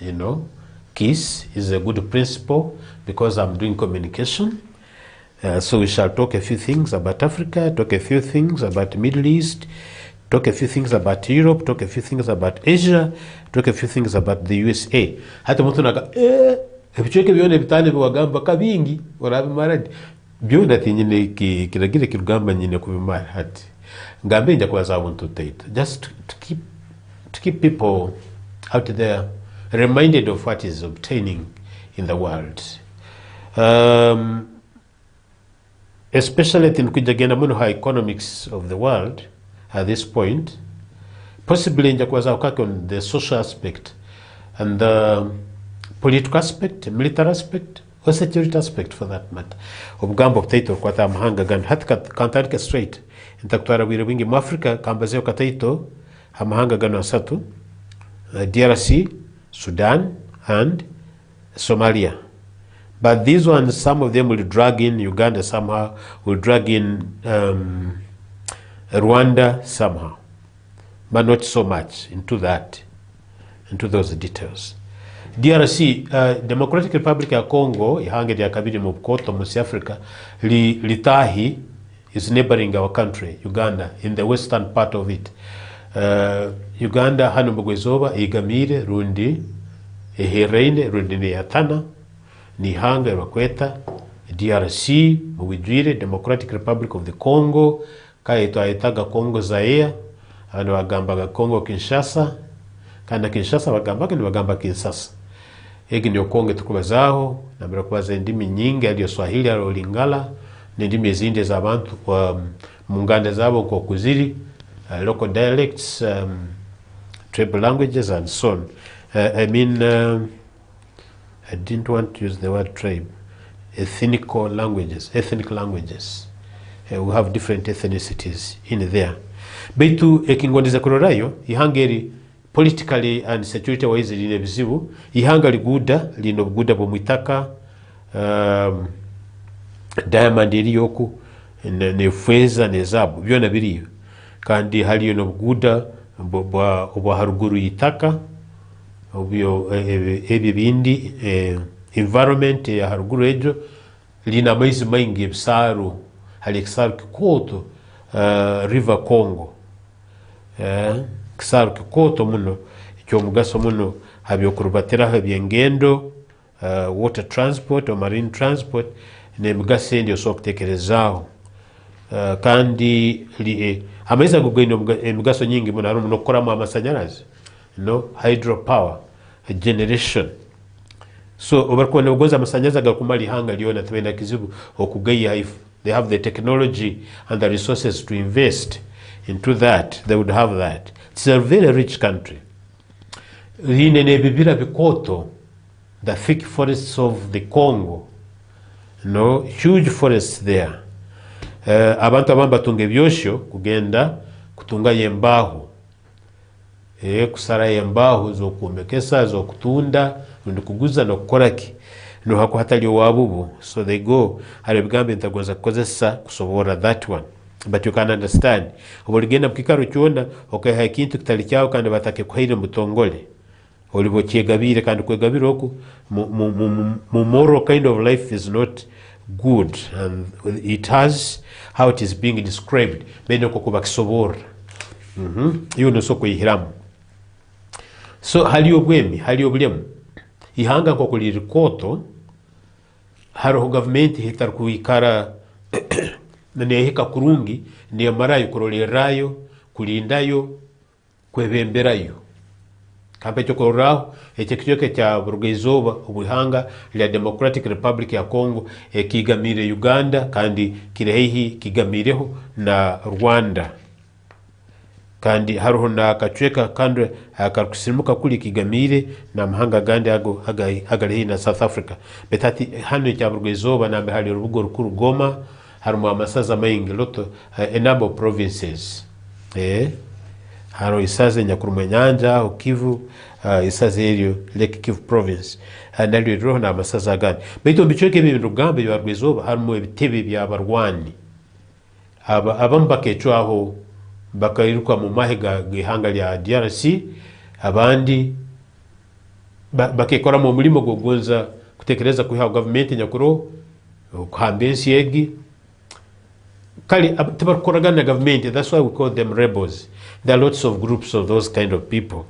know, KISS is a good principle because I'm doing communication. So we shall talk a few things about Africa, talk a few things about Middle East, talk a few things about Europe, talk a few things about Asia, talk a few things about the USA. Hata mtu naga, ebichweke bione bitane biwagamba kabingi, orabi maradi. Biona tinyine kiragire kirugamba nyine kubimara hati. Ngambe nja kwa zawo ntutate. Just to keep people out there reminded of what is obtaining in the world. Especially in kujagenda muno ha economics of the world at this point, possibly nja kwaza ukake on the social aspect and the political aspect, military aspect, or security aspect for that matter. Obugamba obtaito kwa ta mahanga gani hati kantarika straight intakutwara wire wingi mu Africa kambazeo kataito ha mahanga gani wasatu, DRC, Sudan and Somalia. But these ones, some of them will drag in Uganda somehow, will drag in Rwanda somehow, but not so much into those details. DRC, Democratic Republic ya Congo, ihange ya kabiri mu Bukoto musi Africa, Litahi is neighboring our country, Uganda, in the western part of it. Uganda hano mugwezoba, igamire, rundi, ehereine, rundi ni yatana, Nihanga, Rwakweta, DRC, Muwijire, Democratic Republic of the Congo, kai twaitaga Congo Zaire abantu bagambaga Congo Kinshasa kandi Kinshasa bagambaga ni bagamba Kinshasa egi ndio Kongo tukubazaho nambira kubaza indimi nyingi aliyo Swahili alo Lingala n'indimi ezindi z'abantu mu nganda zabo ko kuziri local dialects, tribal languages and so on. I didn't want to use the word tribe. Ethnic languages. We have different ethnicities in there. Baitu ekingondeza kurorayo ihangeri politically and security wise line bizibu ihanga liguda lino buguda bomwitaka diamond iliyoku ne feza ne zabu byona biriyo kandi haliyo no buguda bwa haruguru yitaka obyo ebibindi environment ya haruguru ejo lina maizi maingi bisaru hali kisaru kikoto river Congo kisaru kikoto muno icyo mugaso muno habyo kurubatira byengendo water transport or marine transport ne mugase ndio so kutekerezaho kandi amaiza gugwino mugaso nyingi muno ari muno koramo amasanyarazi no hydropower generation so obarkone ugoza amasanyarazi agakumali hanga liona twenda kizibu okugaya they have the technology and the resources to invest into that. They would have that. It's a very rich country. Ine bibira bikoto, the thick forests of the Congo, no huge forests there. Abantu abamba tunge byosho kugenda kutunga yembaho kusara yembaho zo kumekesa zo kutunda ndikuguza no kukoraki no hako hatali wabubu so they go haribigambe ntagoza kozesa kusobora that one but you can understand obuligenda mukikaro cyona okaha ikintu kitali cyawo kandi batake kuhira mutongole olibo cyegabire kandi kwegabire oku mu moral kind of life is not good and it has how it is being described bene ko kubakisobora iyo no soko yihiramu so haliyo bwemi haliyo bulemu ihanga ko kuli rikoto haro government hitar kuikara nane hika kurungi ni amarayo kurolerayo kulindayo kwebemberayo kampe chokoraho ekikiyoke cha Burugaizoba ubuhanga lya Democratic Republic ya Congo kigamire Uganda kandi kirehi kigamireho na Rwanda kandi haruho na kachweka kandre akakusimuka kuli kigamire na mahanga gandi agalehi na South Africa betati hano cha Burugaizoba na hali rubugo rukuru Goma harumu amasaza maingi loto a number of provinces haro isaze nyakurumwe nyanja Kivu isaze iliyo Lake Kivu province nalyo roho na amasaza gandi beto bichoke bintu gambe ya Burugaizoba harumu ebitebe bya barwani abambake cwaho bakairuka mu mahega gihanga lya DRC abandi bakekora mu mulimo gogonza kutekereza kuha government nyakuro kuhambensi yegi kali tabakoragana government. That's why we call them rebels. There are lots of groups of those kind of people.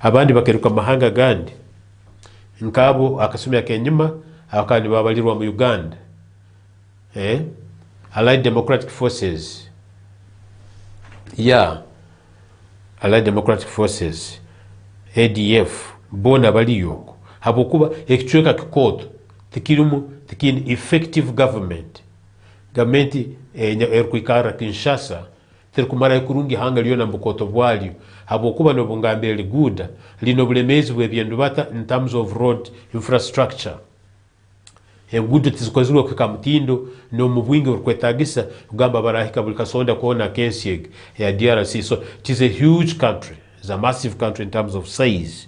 Abandi bakeruka mahanga gandi nkabo akasumya kenyuma akandi babalirwa mu Uganda Allied Democratic Forces Allied Democratic Forces ADF bona baliyo habokuba ekichweka kikoto tikini effective government erkuikara Kinshasa terkumara kurungi hanga liyo na mbukoto bwalio habokuba no bungambere liguda lino bulemezi bwebyendu bata in terms of road infrastructure gudu tizikozirwe kwika mutindo no mubwingi urkwetagisa ugamba barahika bulikasonda kuona kensi ya DRC. So it is a huge country. It's a massive country in terms of size.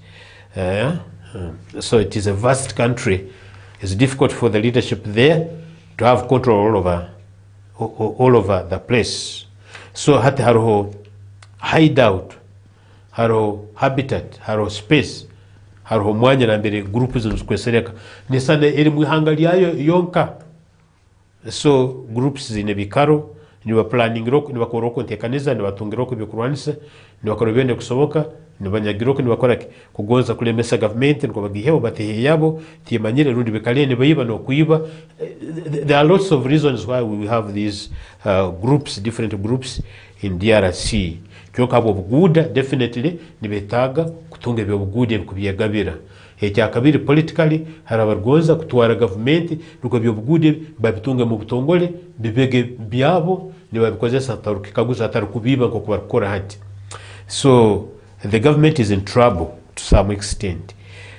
So it is a vast country. It's difficult for the leadership there to have control all over the place. So hati haro hideout, haro habitat, haro space, haro mwanya na mbere grupu zilizokwesereka ni sana eri muhanga lyayo yonka. So groups zine bikaro niba planning roko niba koroko ntekaniza niba tungiroko byokurwanisa niba korobende kusoboka niba nyagiroko niba koraki kugonza kulemesa government ngo bagiheho batehe yabo tiyemanyire rundi bekale niba yiba no kuiba. There are lots of reasons why we have these groups, different groups in DRC. Kyoka abo buguda definitely nibetaga kutunga byo bugude kubyegabira. Ekya kabiri politically harabargonza kutwara government nuko byo bugude babitunga mu butongole bibege byabo nibabikozesa tarukikaguza atarukubiba nko kubakora hati. So the government is in trouble to some extent.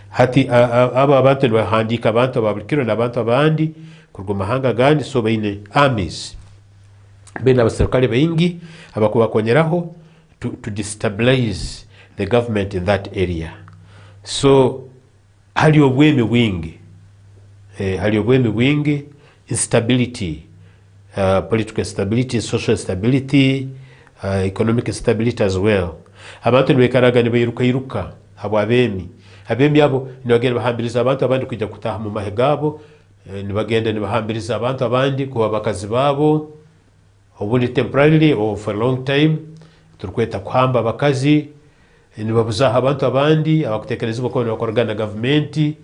Hati aba abantu bahandika abantu babikiro nabantu abandi kurgo mahanga gandi so baine armies. Bena abaserikali baingi abakubakonyeraho to destabilize the government in that area. So hali obwemi wingi, instability, political stability, social stability, economic stability as well. Abantu nibekaraga nibiruka abo abemi abo nibagenda bahambiriza abantu abandi kujya kutaha mu mahegabo, nibagenda nibahambiriza abantu abandi kuba bakazi babo obundi temporarily or for a long time. Turukweta kuhamba bakazi nibabuza abantu abandi abakutekereza bako bakoragana government,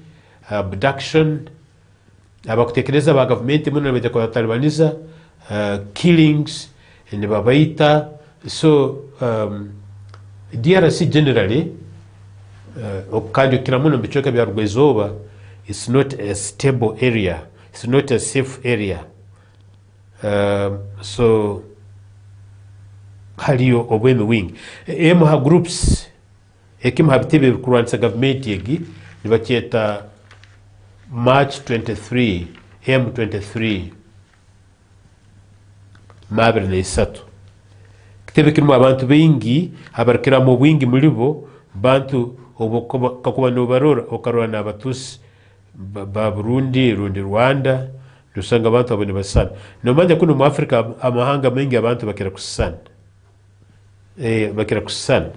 abduction abakutekereza ba government muno nabete ko talibaniza, killings nibabaita. So DRC generally okandi kila muno bichoka bya rugwezoba, it's not a stable area, it's not a safe area. So haliyo obwemi wingi ha groups ekimu habitebe kurwanisa government yegi nibakyeta March 23 M23 mabere na isatu kitebe kirimu abantu bengi abarikira mu bwingi mulibo bantu kakuba no barora okarora na Abatusi ba Burundi rundi Rwanda dusanga abantu abone basana no manje kuno mu Afrika amahanga mengi abantu bakira kusana bakira kusana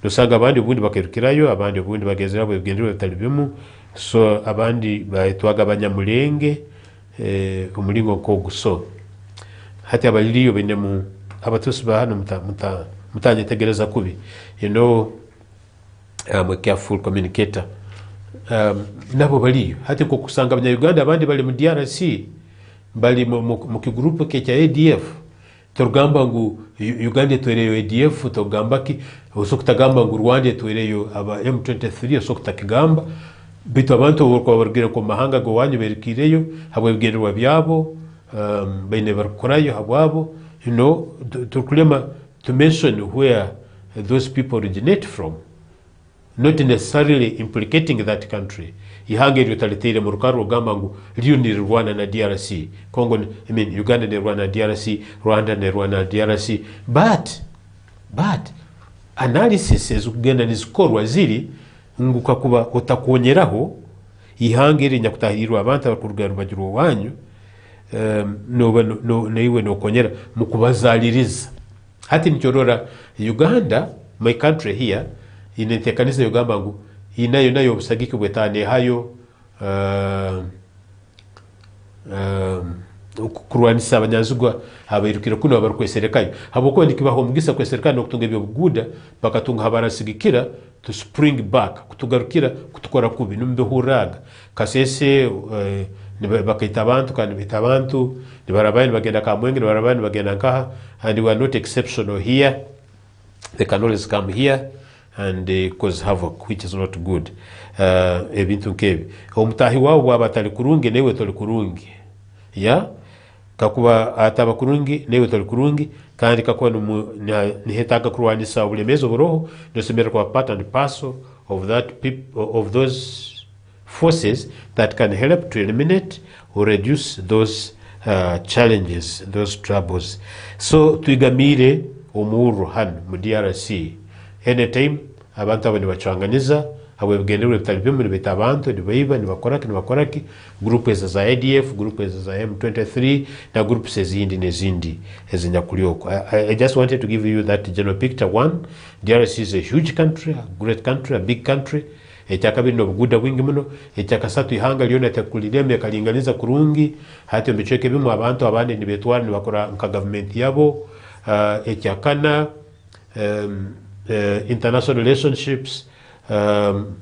dusanga abandi ubundi bakirukirayo abandi ubundi bagezera abo bigendero bitalibimu. So abandi baitwaga abanyamulenge umulingo ko guso hati abaliriyo bene mu Abatusi ba hano mutanye tegereza kubi, you know, I'm a careful communicator. Nabo baliyo hati ko kusanga abanya-Uganda abandi bali mu DRC bali mu kigrupu ke cha ADF turugamba ngu Uganda twereyo ADF tugamba ki usokutagamba ngu Rwanda twereyo aba M23 usokutakigamba bitu abantu uko bargira ko mahanga go wanyu berikireyo habwe bigenderwa byabo bene barkorayo habwabo, you know, to mention where those people originate from, not necessarily implicating that country. Ihange yotalitire mu rukaro gamba ngu liyo ni Rwanda na DRC, Congo, I mean Uganda ni Rwanda na DRC, Rwanda ni Rwanda na DRC, but analysis ezugenda nizikorwa ziri nguka kuba otakuonyeraho ihange iri nyakutahirwa abantu bakurugana bagiro wanyu neiwe no konyera mukubazaliriza hati nchorora Uganda, my country here, inetekaniza Uganda ngu inayo busagiki bwetane hayo kurwanisa abanyanzugwa abayirukira kuno abarukweserekayo haboko ndikibaho mugisa kweserekana no kutunga byo buguda bakatunga habarasigikira to spring back kutugarukira kutukora kubi numbe huraga kasese bakaita abantu kandi bita abantu nibarabani bagenda kamwenge nibarabani bagenda nkaha, and we are not exceptional here. They can always come here and cause havoc, which is not good. Ebintu nkebi omutahi wao wabatali kurungi newe toli kurungi ya kakuba ataba kurungi newe toli kurungi kandi kakuba nihetaga kurwanisa ubulemezo buroho nosemera kwa part and parcel of that of those forces that can help to eliminate or reduce those challenges, those troubles. So tuigamire umuru hano mu DRC anytime abantu abandi bachanganiza abo bigenderwe bitalibimu bita abantu nibayiba nibakoraki group za ADF, group za M23 na group zindi nezindi ezinyakulioko. I just wanted to give you that general picture. One, DRC is a huge country, a great country, a big country. ekyakabiri n'obuguda bwingi muno, ekyakasatu ihanga lyona tekulireme kalinganiza kurungi, hati omubiceeke bimu abantu abandi nibetwara nibakora nka gavumenti yabo. Ekyakana international relationships,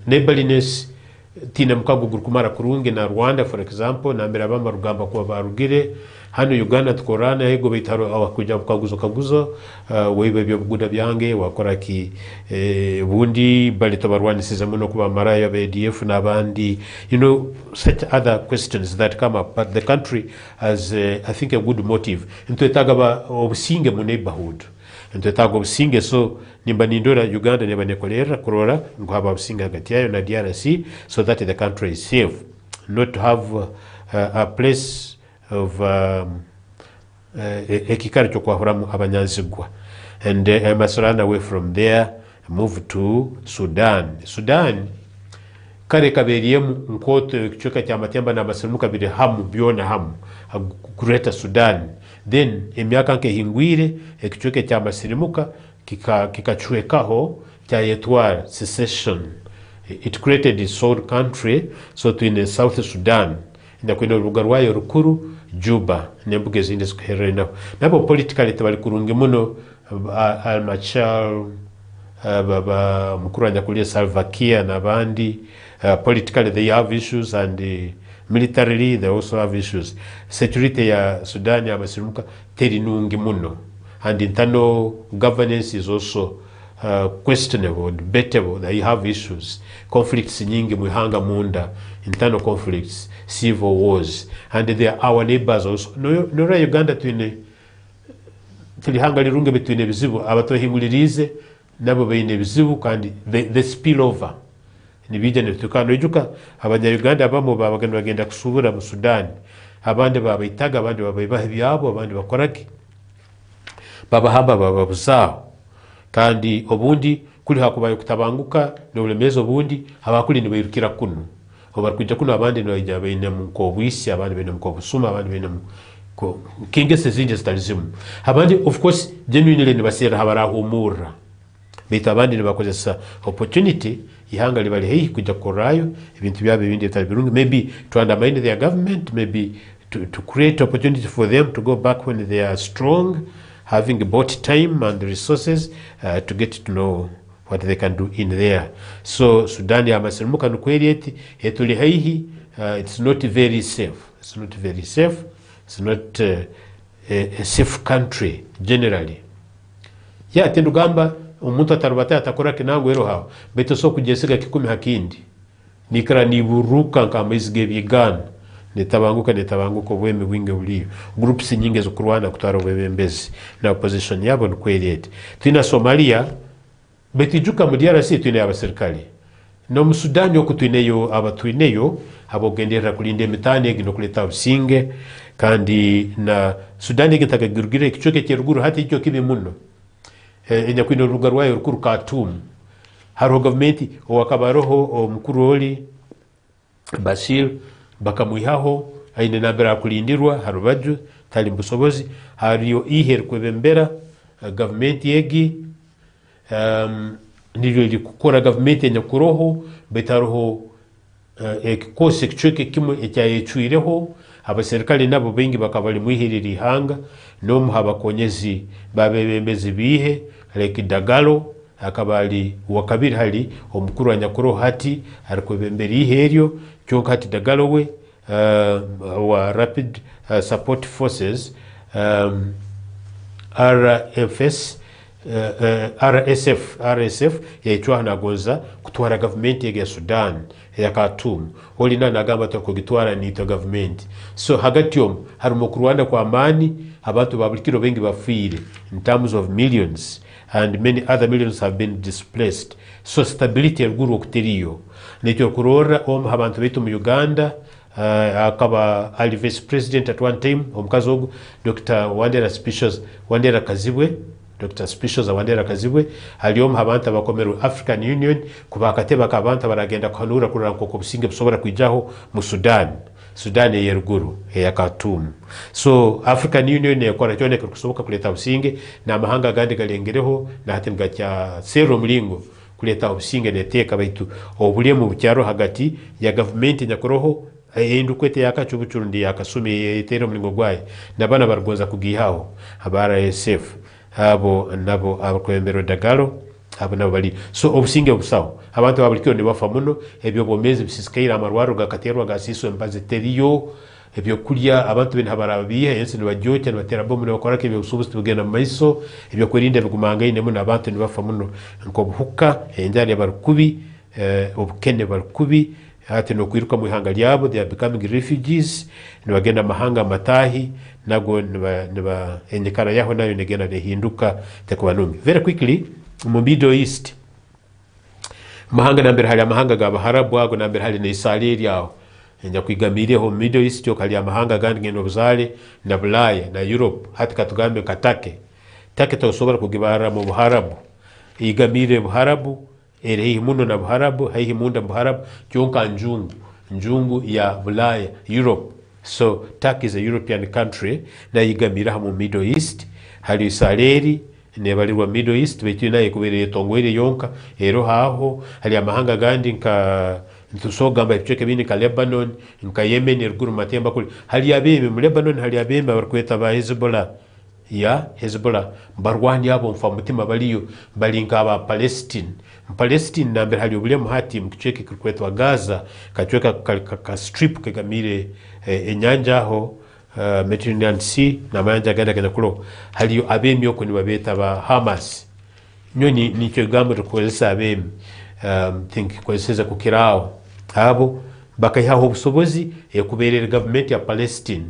neighborliness tina mukago gurukumara kurungi na Rwanda for example, nambere abamba rugamba kuba barugire hano Uganda tukorana ego bitaro abakuja kaguzo webe byo buguda byange wakora ki bundi bali tobarwanisiza muno kuba maraya ba ADF nabandi, such other questions that come up, but the country has I think a good motive into etagaba obusinge mu neighborhood, into etago obusinge. So nimba nindora Uganda neba nekolera kurora ngaba obusinge hagati yayo na DRC so that the country is safe, not to have a place of ekikari kyo kwahuramu abanyanzigwa. And I must run away from there, move to Sudan. Sudan kare kaberiyemu nkoto ekichoka kya matemba na masirimuka biri hamu byona hamu Greater Sudan. Then emyaka nke hingwire ekichoka kya masirimuka kikachwekaho kya yetwara secession. It created its own country, so to in South Sudan ina kwenda urubuga rwayo rukuru Juba nembuge zindi zikuherera nabo politically tabali kurungi muno. Al-Machar baba mukuru anyakulia Salva Kiir nabandi, politically they have issues and militarily they also have issues. Security ya Sudan ya masirimuka teri nungi muno, and internal governance is also questionable, debatable. They have issues, conflicts nyingi muhanga munda, internal conflicts, civil wars, and they are our neighbors also. Nora Uganda tulihanga lirunge between bizibu abatohingulirize nabo beine bizibu kandi the spill over nibije netukano ejuka abanya Uganda abamo bagenda kusubura mu Sudan, abandi babayitaga, abandi babayibaha byabo, abandi bakoraki babahamba babuzao, kandi obundi kuli hakubaye kutabanguka n'obulemezo obundi abakuli nibayirukira kuno obarikuja kuno, abandi noija beine mu kobwisi, abandi beine mu kobusuma, abandi beine mu kingese zinje zitalizimu, abandi of course genuinely nibasera habarahumura, bita abandi nibakozesa opportunity ihanga libali hei kuja korayo ibintu byabe bindi bitabirungi, maybe to undermine their government, maybe to create opportunity for them to go back when they are strong, having bought time and resources to get to know what they can do in there. So Sudan ya masirimuka nukweli etuli haihi, it's not very safe. It's not very safe. It's not a safe country generally. Ya tendugamba umuntu atarubata atakora kinango ero hawo beto so kujesiga kikumi hakindi nikara niburuka nkamizige bigana netabanguka bweme bwinge buliyo groups nyingi zo kurwana kutwara bwebembezi na opposition yabo nukweli twina Somalia betijuka mu DRC twine abaserikali no mu Sudan yo kutwineyo abatwineyo abogendera kulinde mitane gino kuleta ubusinge kandi na Sudan igitaka girugire kichoke cyeruguru hati icyo kibe muno enyakwino ruga rwayo rukuru Khartoum haro government owakabaroho omukuru oli Bashir bakamuihaho aine nabera kulindirwa harubaju tali mbusobozi hariyo iher kwebembera government yegi nilyo likukora government enyakuroho betaroho ekikose kichoke kimwe ekyayechuireho abaserikali nabo bengi bakabali muhirira ihanga no muhabakonyezi babebembezi bihe like Dagalo akabali wakabiri hali omukuru anyakuro hati arikwebembera iheryo kyonka hati Dagalo we wa Rapid Support Forces RSF yaitwa nagonza kutwara government ya Sudan ya Khartoum olina nagamba to kugitwara nito government. So hagati yom harimo kurwanda kwa amani abantu babulikiro bengi bafire in terms of millions, and many other millions have been displaced. So stability erguru okuteriyo nekyo kurora abantu betu mu Uganda akaba ali vice president at one time omukazi ogu Dr. Wandera Kazibwe Dr. Specials Wandera Kazibwe aliyomu abantu abakomeru African Union kubakateba kabanta baragenda kuhanura kurira nkoko businge busobora kwijaho mu Sudan yeruguru ya Khartoum. So African Union yakora cyone kusoboka kuleta businge na mahanga gandi galengereho na hati ngacya sero mlingo kuleta obusinge neteka baitu obulye mu bukyaro hagati ya government nyakoroho endukwete yakacubucurundi yakasumi etero mulingo gwaye nabana bargoza kugihaho abara SF abo nabo abakwembero dagalo abo nabo bali so obusinge obusawo abantu babulikyo ne bafa muno ebyo bomezi bisisikaira amarwaro gakaterwa gasiso empaze teriyo ebyo kulya abantu bene habarabiye yense ne bajyocha ne batera bomu ne bakora ke byosubuzi tugenda mu maiso ebyo kwerinda bigumanga ine muno abantu ne bafa muno nko buhuka enjali barukubi obukene barukubi hati no kwiruka mu ihanga lyabo, they are becoming refugees, ne bagenda mahanga matahi nago ne ba enyekana yaho nayo negenda nehinduka tekubanungi. Very quickly mu Middle East mahanga nambere hali amahanga g'abaharabu ago nambere hali ne Israeli yaho enja kwigamireho Middle East yo kali amahanga gandi ngeno buzale na Bulaya na Europe hati katugambe katake take tosobora kugibara mu buharabu igamire buharabu hii muno na buharabu hii munda buharabu kyonka njungu ya Bulaya Europe. So Turkey is a European country na igamira mu Middle East hali Israeli ne baliwa Middle East betu naye kubere tongwere yonka ero haho hali amahanga gandi nka ntusogamba icheke bini ka Lebanon nka Yemen eruguru matemba kuli hali abeme mu Lebanon hali abeme barkweta ba Hezbollah ya Hezbollah barwani abo mfa mutima baliyo balinka aba Palestine nambere hali obulemu hati mkicheke kirkwetwa Gaza kachweka ka strip kagamire enyanja aho Mediterranean Sea na mayanja ganda kena kulo hali abemi yoko ni babeta ba Hamas nyoni nicho gambo tukozesa abemi think kozesa kukirao abo bakayihaho obusobozi ekuberera government ya Palestine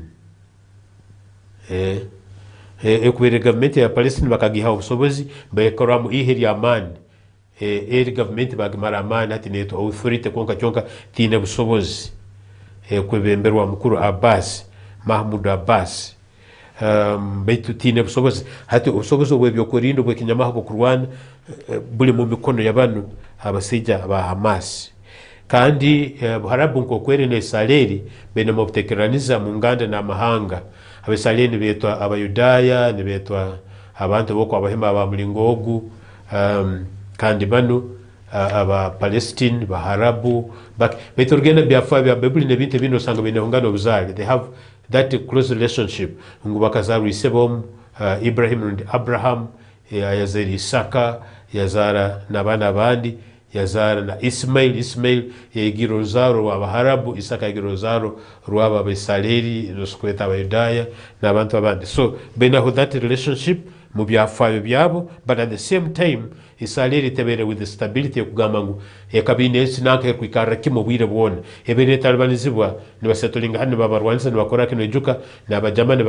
ekuberera government ya Palestine bakagihaho obusobozi bayekoramu iheri amani eri government bagimara amani hati neto authority konka chonka tine busobozi kwebemberwa mukuru Mahmoud Abbas baitu tine busobozi hati obusobozi obwebyo kurindo bwe kinyamaho bukurwana buli mu mikono y'abantu abasija ba Hamas kandi buharabu nko kwerene Israeli bene mu butekeraniza mu nganda na mahanga abesaleni betwa abayudaya ne betwa abantu boko abahema ba mulingogu kandi bano aba Palestine baharabu beturgenda byafa bya Bible ne binte bino sanga bene ngano buzali they have that close relationship ngo bakazaru isebom Ibrahim and Abraham yazari Isaka yazara nabana bandi yazara na Ismail yegirozaro w'abaharabu Isaka yegirozaro rwaba besaleri roskweta abayudaya nabantu abandi so benaho that relationship mu byafayo byabo but at the same time Israeli tebere with the stability okugamba ngu ekabine sinanka kwikara kimo bwire bwona ebere talibanizibwa ni basetolinga hano babarwanisa ni bakora kino ejuka na bajamane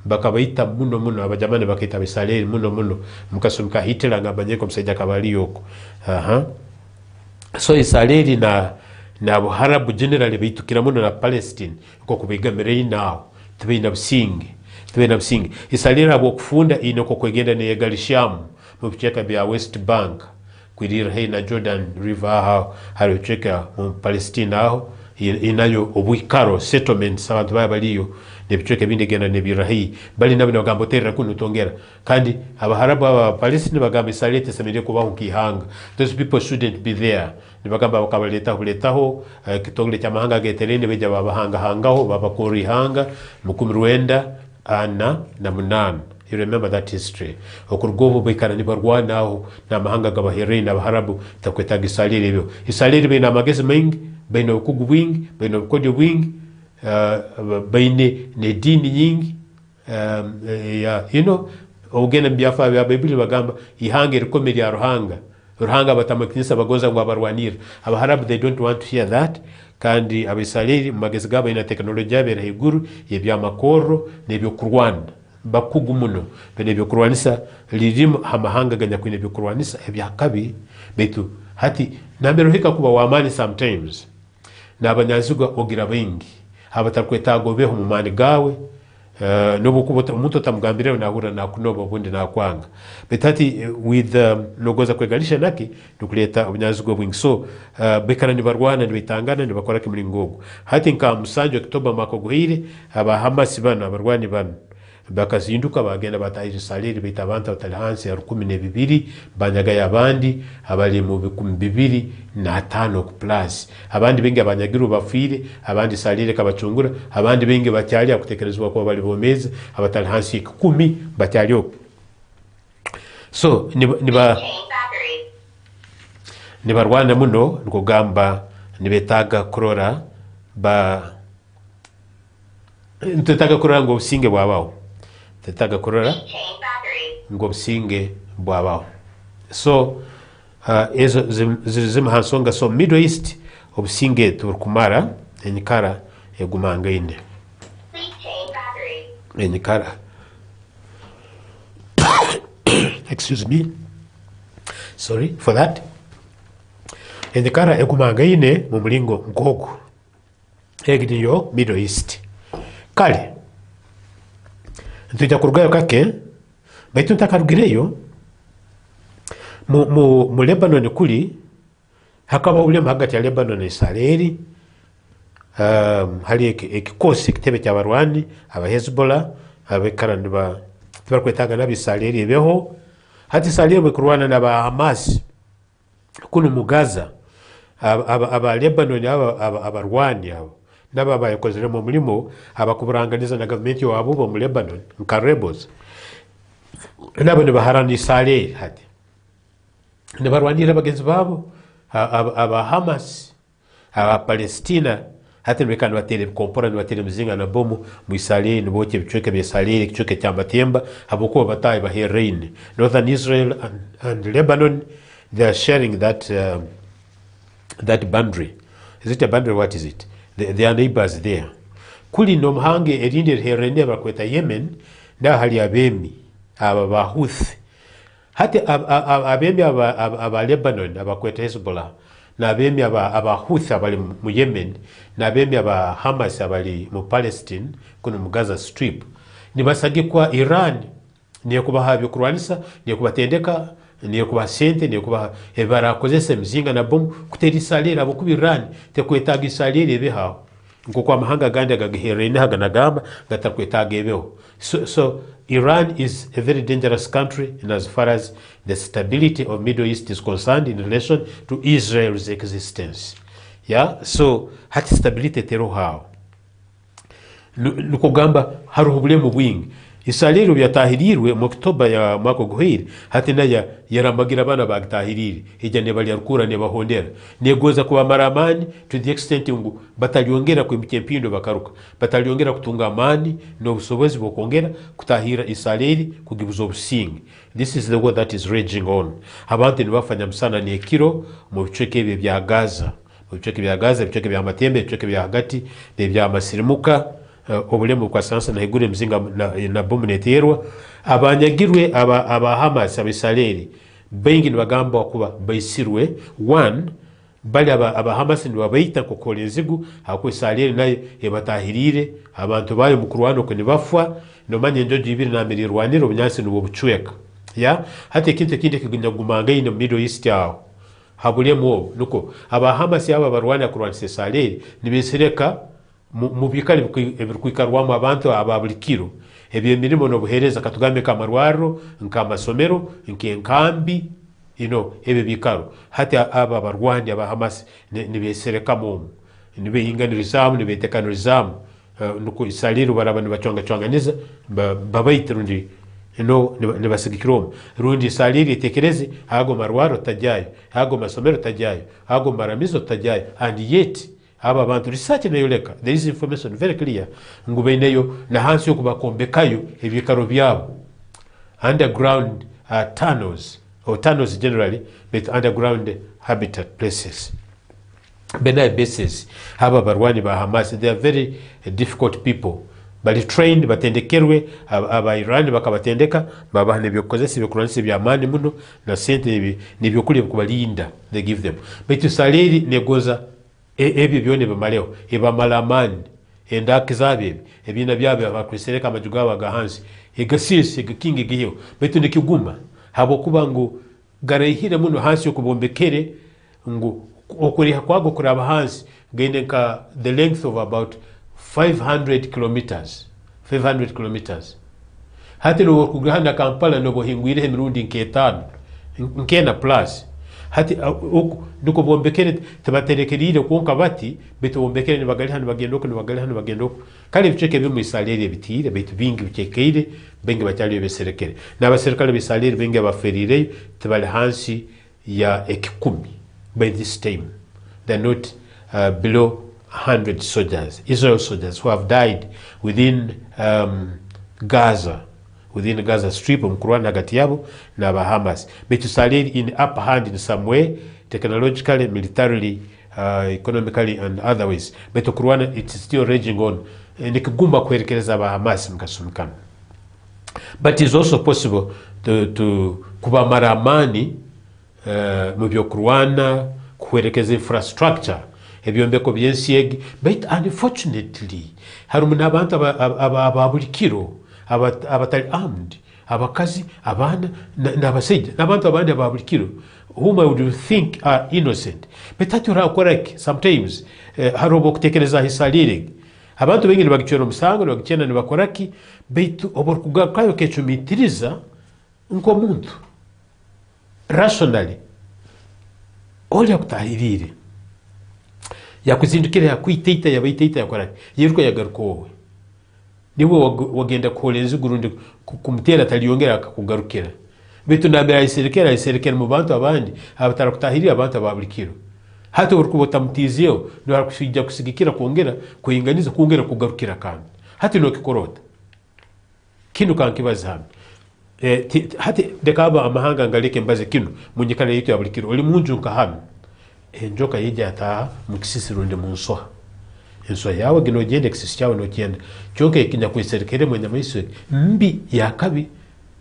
bakabaita muno abajamane bakaita Israeli muno mukasumka Hitler ngabanyeko msajja kabali yoko so Israeli na buharabu generally bitukira muno na Palestine ko kubigamire nawo tebina busingi Israeli abo kufunda inoko kwegenda ne Galisham mu bicheka bya West Bank kwirira hey na Jordan River haro cheka mu Palestine aho inayo obwikaro settlements abantu baliyo ne bicheka bindi genda ne birahi bali nabo nagambo terra kuno tongera kandi abaharabu aba Palestine bagamba Israeli tesemere kuba nkihanga those people shouldn't be there ne bagamba bakabaletaho kitongole cha mahanga geterene beja babahanga hangaho babakori hanga mukumrwenda ana na munana. You remember that history. Okurgovo bekana ni barwana aho na mahanga gabaherei na baharabu takwetaga Israeli ebyo. Israeli bena magezi mengi, bena ukugu wingi, bena ukojo wingi, bene ne dini nyingi, you know, ogena byafa bya Bible bagamba ihange rikomeri ya ruhanga batamakinisa bagoza ngo abarwanira. Abaharabu they don't want to hear that. Kandi abisraeli magezi gaba ina teknolojia bera higuru yebya makoro nebyo kurwana bakugu muno bene byo kurwanisa lirimu hamahanga ganya kwine byo kurwanisa ebya kabi betu hati nambero hika kuba wamani sometimes nabanyazuga ogira bengi abatakwetago beho mu mani gawe nobo kubota umuntu tamugambire nahura nakunoba bundi nakwanga betati with nogoza kwegalisha naki dukuleta obunyazugo bwingi so bekana ni barwana ni bitangana ni bakora kimulingogo hati nka musanjo Oktoba makoguhire aba Hamas bana abarwani bana bakazinduka bagenda batahira salary bita abantu batali hansi ya 12 banyagaye abandi abali mu 2,500 ku plus abandi bengi abanyagiru bafire abandi salary kabacungura abandi bengi bacyali akutekerezwa ko bali bomeze abatali hansi 10 bacyali so niba Rwanda muno nkugamba nibetaga kurora ntetaga kurora ngo businge bwabaho tetaga kurora ngo businge bwabaho so ezo zimhansonga so Middle East obusinge turkumara enyikara egumanga ine enyikara excuse me sorry for that enyikara egumanga ine mu mulingo nkogo egiriyo Middle East kale ntujja kurugayo kake baitu ntakarugireyo mu Lebanon kuli hakaba ulemu hagati ya Lebanon Israeli hali ekikosi kitebe ky'abarwani aba Hezbollah abekara ndiba twakwetaga nabi Israeli ebeho hati Israeli bekurwana n'aba Hamas kuno mu Gaza aba Lebanon abarwani abo naba bayakozere mu mulimo abakuburanganiza na government wabo mu Lebanon nka rebels nabo ne baharani Israeli hati ne barwanira bagenzi babo aba Hamas aba Palestina hati mekana batere kompora batere mzinga na bomu mu Israeli ne boche bichoke bya Israeli kichoke cya Matemba aboko bataye ba Herein northern Israel and Lebanon they are sharing that boundary. Is it a boundary? What is it? They are neighbors there. Kuli nomhange erinde Herein bakweta Yemen na hali abemi aba Bahuth hati abemi aba Lebanon abakweta Hezbollah na abemi aba Houthi abali mu Yemen na abemi aba Hamas abali mu Palestine kuno mu Gaza Strip nibasage kwa Iran niye kubaha byokurwanisa niye kubatendeka niye kubaha sente niye kubaha barakozesa mzinga na bomu kutera Israeli abo kuba Iran tekwetaga Israeli ebeho nko kwa mahanga gandi agaherene haganagamba gatakwetaga ebeho so Iran is a very dangerous country in as far as the stability of Middle East is concerned in relation to Israel's existence. Yeah, so hati stability tero hao. Nukugamba haruhubulemu bwingi. Israeli byatahirirwe mu Oktoba ya mwaka guhiri hati na yaramagira bana bagtahiriri ija ne bali yarukura ne bahondera negoza kuba maramani to the extent ngo batalyongera ku mpindo bakaruka batalyongera kutunga amani no busobozi bokongera kutahira Israeli kugibuzo busingi. This is the war that is raging on. Abantu ni bafanya msana ni ekiro mu bicheke bya Gaza mu bicheke bya Gaza bicheke bya Matembe bicheke bya hagati bya Masirimuka obulemu kwa sansa na higure mzinga na bomu neterwa abanyagirwe aba Hamas abisaleli bengi nibagamba kuba bayisirwe one bali aba Hamas nibabayita kokola enzigu akwisaleli naye ebatahirire abantu bayo mukurwano ko nibafwa no manye njoji ibiri na mirirwaniro bunyasi nubo bucweka ya hate kinte kiginya gumanga ine Middle East yao habulemu nuko aba Hamas aba barwana kurwanisa Israeli nibesereka mu bikali ebirikwikarwamu abantu ababulikiro ebyo emirimo no buhereza katugambe kamarwaro nkamasomero nkenkambi ebe bikaro hati aba barwandi aba Hamas nibesereka mu nibeyinganirizamu nibetekanirizamu nuko Israeli barabani bacwanga babayitirundi nibasigikiro rundi Israeli tekereze hago marwaro tajayo hago masomero tajayo hago maramizo tajayo and yet aba bantu research nayo leka there is information very clear ngubeneyo na hansi yo kubakombekayo ebikaro byabo underground tunnels generally but underground habitat places benai bases aba barwani ba Hamas they are very difficult people bali trained batendekerwe aba Iran bakabatendeka babahane byokozesa byokuranisa bya mani muno na sente nibyo kuli kubalinda they give them but Israeli negoza ebi byone bamaleo ebamalamani endakizabe ebina byabe abakrisereka amajugawa gahansi egasisi ekingi giyo betu nikiguma habo kubango garayihira muno hansi yo kubombekere ngo okuriha kwago kuraba hansi gende ka the length of about 500 kilometers hati no kugahana Kampala no bohingwire emirundi nketano nkena plus hati nuko bombekere tabaterekerire konka bati beto bombekere ni bagali hano bagendoko kali bicheke bimu isalere bitire beto bingi bichekeire bengi batali beserekere n'abaserikale bisalere bengi abaferire tabali hansi ya ekikumi by this time. They're not below 100 soldiers, Israel soldiers who have died within Gaza Strip mkurwana hagati yabo na Hamas. But Israel in upper hand in some way, technologically, militarily, economically and other ways. But kurwana it's still raging on. Nikigumba kuelekeleza Hamas mkasumkana. But it's also possible to kuba maramani mubyo kurwana kuelekeza infrastructure ebyombeko byensiegi. But unfortunately harumu n'abantu ababulikiro abatali armed, abakazi, abana n'abasajja n'abantu abandi ababulikiro whom I would think are innocent. But that you're correct sometimes harobo kutekereza hisalire abantu bengi bagichora musango bagichena ne bakoraki beitu oborkugayo kechumitiriza nko muntu rationally oli akutahirire yakuzindukira yakwiteita yabaiteita yakoraki yiruko yagarukowe niwe wagenda kuholenza gurundi kumutera taliyongera akakugarukira bitu nabera iserekera mu bantu abandi abatara kutahirira abantu ababulikiro hata urukubota mutizio no hakusijja kusigikira kuongera kuinganiza kuongera kugarukira kandi hati no kikorota kinu kankibaza hati dekaba amahanga ngaleke mbaze kinu munyikana yitu yabulikiro oli munju nkahano enjoka yija ata mukisisironde munsoha enso yawe gino gende kisisi cyawe no kenda cyoke kinya kwiserekere mu nyamayiso mbi yakabi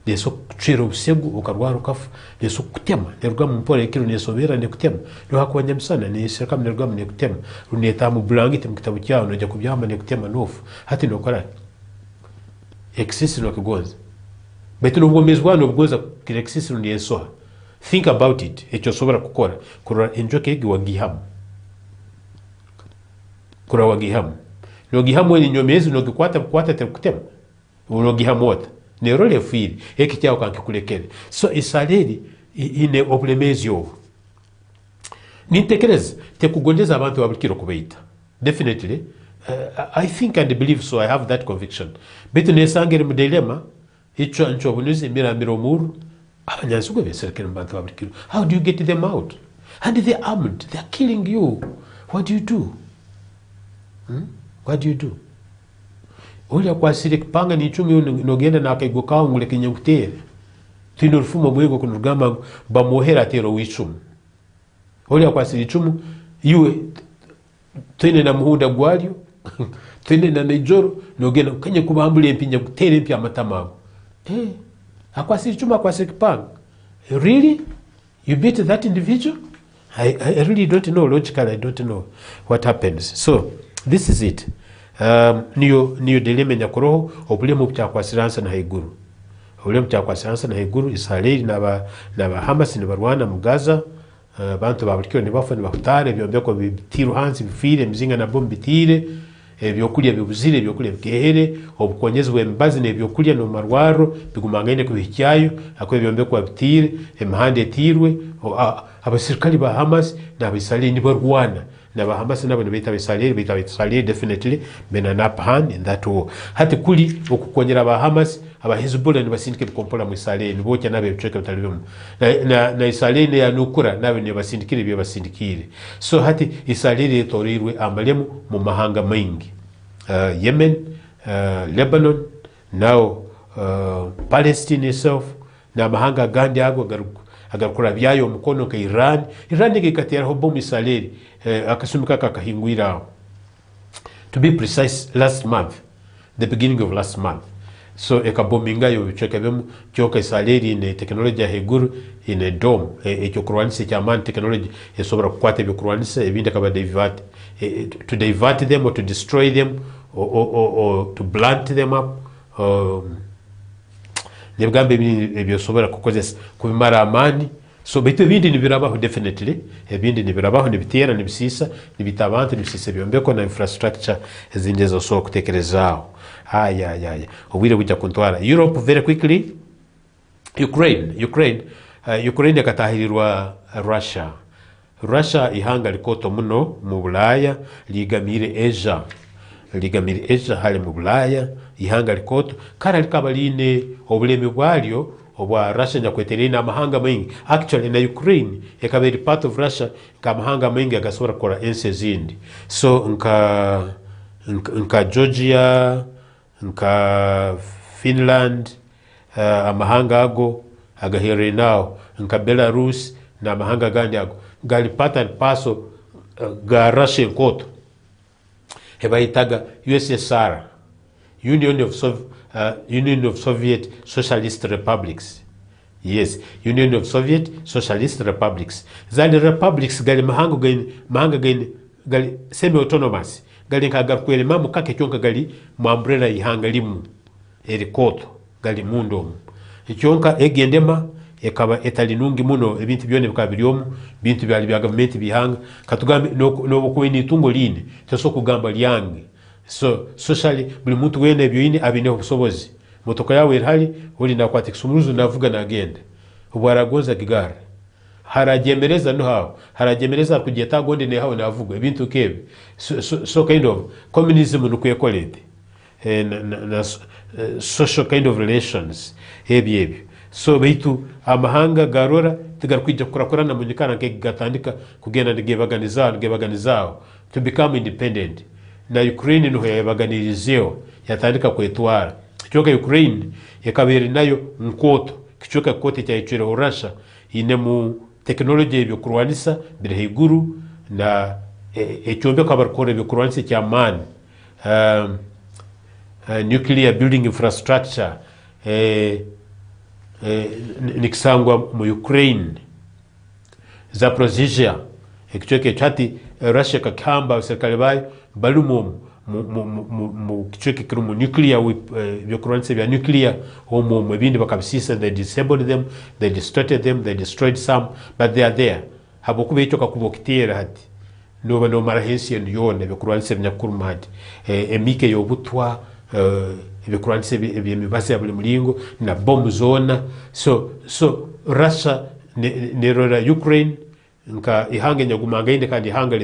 neso kucira ubusegu ukarwara ukafu neso kutema nerwa mu mpore kiro neso bera ne kutema no hakwanya misana ne sereka nerwa mu ne kutema runeta mu blangite mu kitabu cyawe no jya kubyama ne kutema nofu hati no kora exist no kigoza betu no ngomezwa no bgoza kire exist no neso think about it echo sobora kukora kura enjoke igi wagihamu kura wagihamu no gihamu ni nyomezi no gikwata te kutema no gihamu wota ne role fili eki chao kankikulekere so Israeli ine oblemezio nintekereza te kugondeza abantu babukiro kubeita definitely I think and believe so. I have that conviction bitu nesangere mu dilemma icho ancho bunuzi miramiro muru abanyansugo beserekere mbantu babukiro. How do you get them out? And they're armed, they're killing you. What do you do? What do you do? Oya kwa siri kipanga ni chumi nogenda na akaigokao nguleke nyangutere tino rufumo mwego kunurugamba bamuhera tero wichumu oya kwa siri chumu iwe twene na muhuda gwalyo twene na nejoro nogenda kanye kubambule mpinya gutere mpya matamago akwa siri chumu akwa siri kipanga. Really? You beat that individual? I really don't know. Logically, I don't know what happens. So this is it. Niyo dilema nyakuroho obulemu butakwasiransa na haiguru. Obulemu butakwasiransa na haiguru Israeli na Hamas ni barwana mu Gaza. Bantu babulikiro ni bafa ni bakutare byombeko bitiru hansi bifire mzinga na bombi bitire ebyokulya bibuzire ebyokulya bikehere obukonyezwe embazi ne ebyokulya no marwaro bigumangane kubihyayo akwe byombeko bitire emahande tirwe abasirikali ba Hamas na Israeli ni barwana na ba Hamas nabo bita Israeli definitely bena na hand in that war. Hati kuli okukonyera ba Hamas aba Hezbollah ni basindike bikompola mu Israeli ni bocha nabe biceka bitalibimu na Israeli ne yanukura nabe ni basindikire byo basindikire. So hati Israeli torirwe amalemu mu mahanga mengi Yemen, Lebanon, now Palestine itself na mahanga gandi ago agarukura byayo mukono ka Iran ikatera hobo Israeli akasumika kakahingwira to be precise last month, the beginning of last month. So ekabominga yo cheka bemu choka Israeli ne technology ya heguru ine dome echokurwanise chaman technology esobra kukwata byokurwanise ebinde kaba divert to divert them or to destroy them or to blunt them up nebugambe ebyo sobra kukozesa kubimara amani So bitu bindi nibirabaho definitely, ebindi nibirabaho nibitera nibisisa nibitabantu nibisisa byombeko na infrastructure ezindi zo kutekerezaho. Aya obwire bujja kuntwara Europe very quickly. Ukraine yakatahirirwa Russia ihanga likoto muno mu Bulaya ligamire Asia hali mu Bulaya ihanga likoto kara likaba line obulemi bwalyo obwa Russia nyakweterina amahanga mengi. Actually na Ukraine ekabiri part of Russia kamahanga mengi agasora kora ense zindi. So nka Georgia, nka Finland, amahanga ago agahere nao, nka Belarus na amahanga gandi ago galipata paso ga Russia nkoto hebaitaga USSR, Union of Soviet Socialist Republics. Yes, Union of Soviet Socialist Republics. Zali republics gali mahanga gani gali semi-autonomous. Gali nkagarkwele mamu kake chonka gali umbrella ihanga limu erikoto gali mundomu. Chonka egendema ekaba etalinungi muno ebintu byone bikabiryomu bintu byali bya government bihanga katugambe no kuini tungo line teso kugamba lyange. So socially buli muntu wene ebyo yini abineho busobozi motoka yawe hali uli na kwati kusumuruzu navuga na agenda ubwaragoza gigara harajemereza no hawo harajemereza kugeta gonde ne hawo navuga ebintu kebe so kind of communism nukwekolete na social kind of relations ebyo. So baitu amahanga garora tigarkwija kurakorana munyikana nke gatandika kugenda ngebaganizao to become independent. Na Ukraine no yabaganirizeo yatandika kwetwara kichoka Ukraine yakabiri nayo nkoto kichoka kote cya icire Russia ine mu technology byo kurwanisa bire higuru na echombe kabarkore byo kurwanisa cya man nuclear building infrastructure nikisangwa mu Ukraine Zaporizhia kichoke chati Russia kakamba serikali bayo balumo mu kichoke kirumu nuclear byokuranse bya nuclear homo ebindi bakabisisa. They disabled them, they distorted them, they destroyed some, but they are there. Habokube ichoka kubokitera hati no marahesi yone byokuranse byakuruma hati emike yobutwa byokuranse byemibase ya buli mulingo na bomb zona. So Russia nerora Ukraine nka ihanga nyagumanga inde kandi ihanga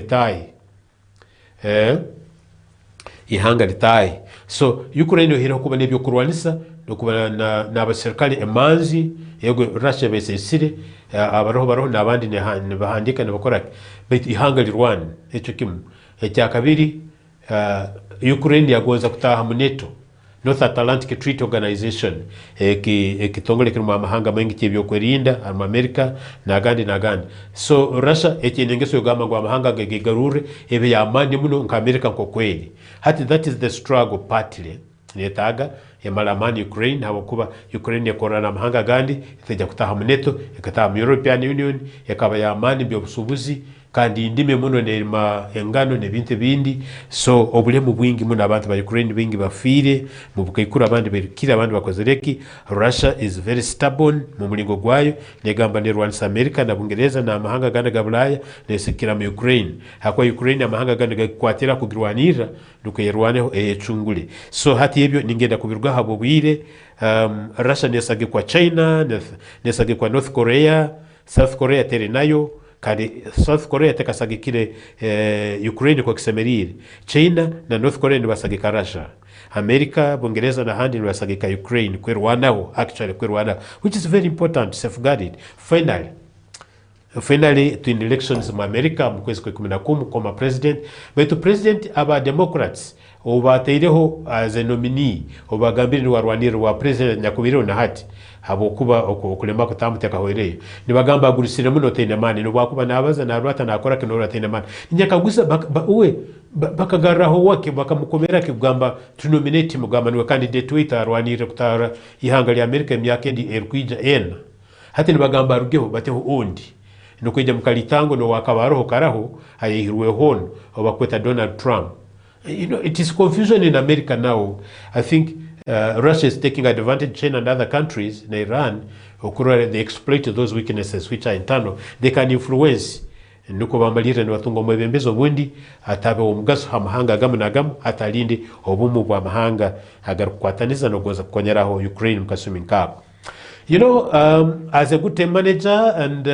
litai. So Ukraine hiro kuba nebyo kurwanisa no kuba na abaserikali emanzi yego Russia besesire abaroho nabandi ne bahandika ne bakora bit ihanga lirwan echo kimu ekya kabiri. Ukraine yagoza kutaha mu NATO, North Atlantic Treaty Organization ekitongole kiri mu mahanga mengi cyebyo kwerinda mu America nagandi. So Russia ekinengeso yogama ngo amahanga gegarure ebe yamande muno nka America nko kweli hati. That is the struggle partly netaga yamalamani Ukraine habo kuba Ukraine yakorana amahanga gandi iteja kutaha mu NATO ekataha mu European Union yakaba yamande byo busubuzi kandi indime muno nerima engano ne bintu bindi. So obulemu bwingi muno abantu ba Ukraine bingi bafire mu bukayikura abandi berikira abandi bakozereki. Russia is very stubborn mu mulingo gwayo negamba ne Rwanda America na Bungereza na amahanga ganda gabulaya nesikira mu Ukraine hakwa Ukraine amahanga ganda gakwatira kugirwanira nuko yerwaneho echungule. So hati ebyo ningenda kubirwa habo bwire. Russia nesage kwa China nesage kwa North Korea, South Korea tere nayo kandi South Korea tekasagikire Ukraine kwa kisemeriri. China na North Korea nibasagika Russia. America, Bungereza na handi nibasagika Ukraine kwerwanaho actually kwerwana, which is very important to safeguard it. Finally to elections in America mkwezi kwa 10 kama president but president aba Democrats obateireho as a nominee obagambire ni warwanira wa president nyakubiro na hati habo kuba okulema kutamuteka hoire nibagamba agurisire muno tenemani no bakuba nabaza na rwata nakora kinora tenemani nyakagusa uwe bakagaraho wake bakamukomera kigamba to nominate mugamba ni candidate wita arwanire kutara ihanga lya America myaka ndi erkwija ena hati nibagamba rugeho bateho undi no kwija mukalitango no wakabaroho karaho ayihirwe hono obakweta Donald Trump. You know, it is confusion in America now. I think Russia is taking advantage, China and other countries, in Iran, they exploit those weaknesses which are internal. They can influence. Nuko bamalire nibatunga omwebembezo bundi atabe omugaso hamahanga agamu nagamu atalinde obumu bwa mahanga agarukwataniza nogoza kukonyeraho Ukraine mukasumi nkabo. You know, as a good team manager and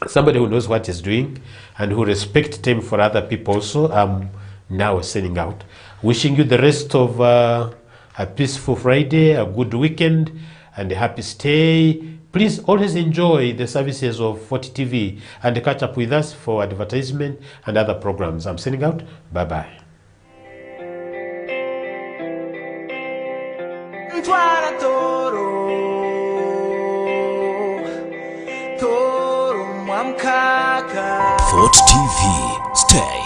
somebody who knows what he's doing and who respects time for other people also, I'm now sending out. Wishing you the rest of a peaceful Friday, a good weekend, and a happy stay. Please always enjoy the services of 40 TV and catch up with us for advertisement and other programs. I'm sending out. Bye-bye. Fort TV, stay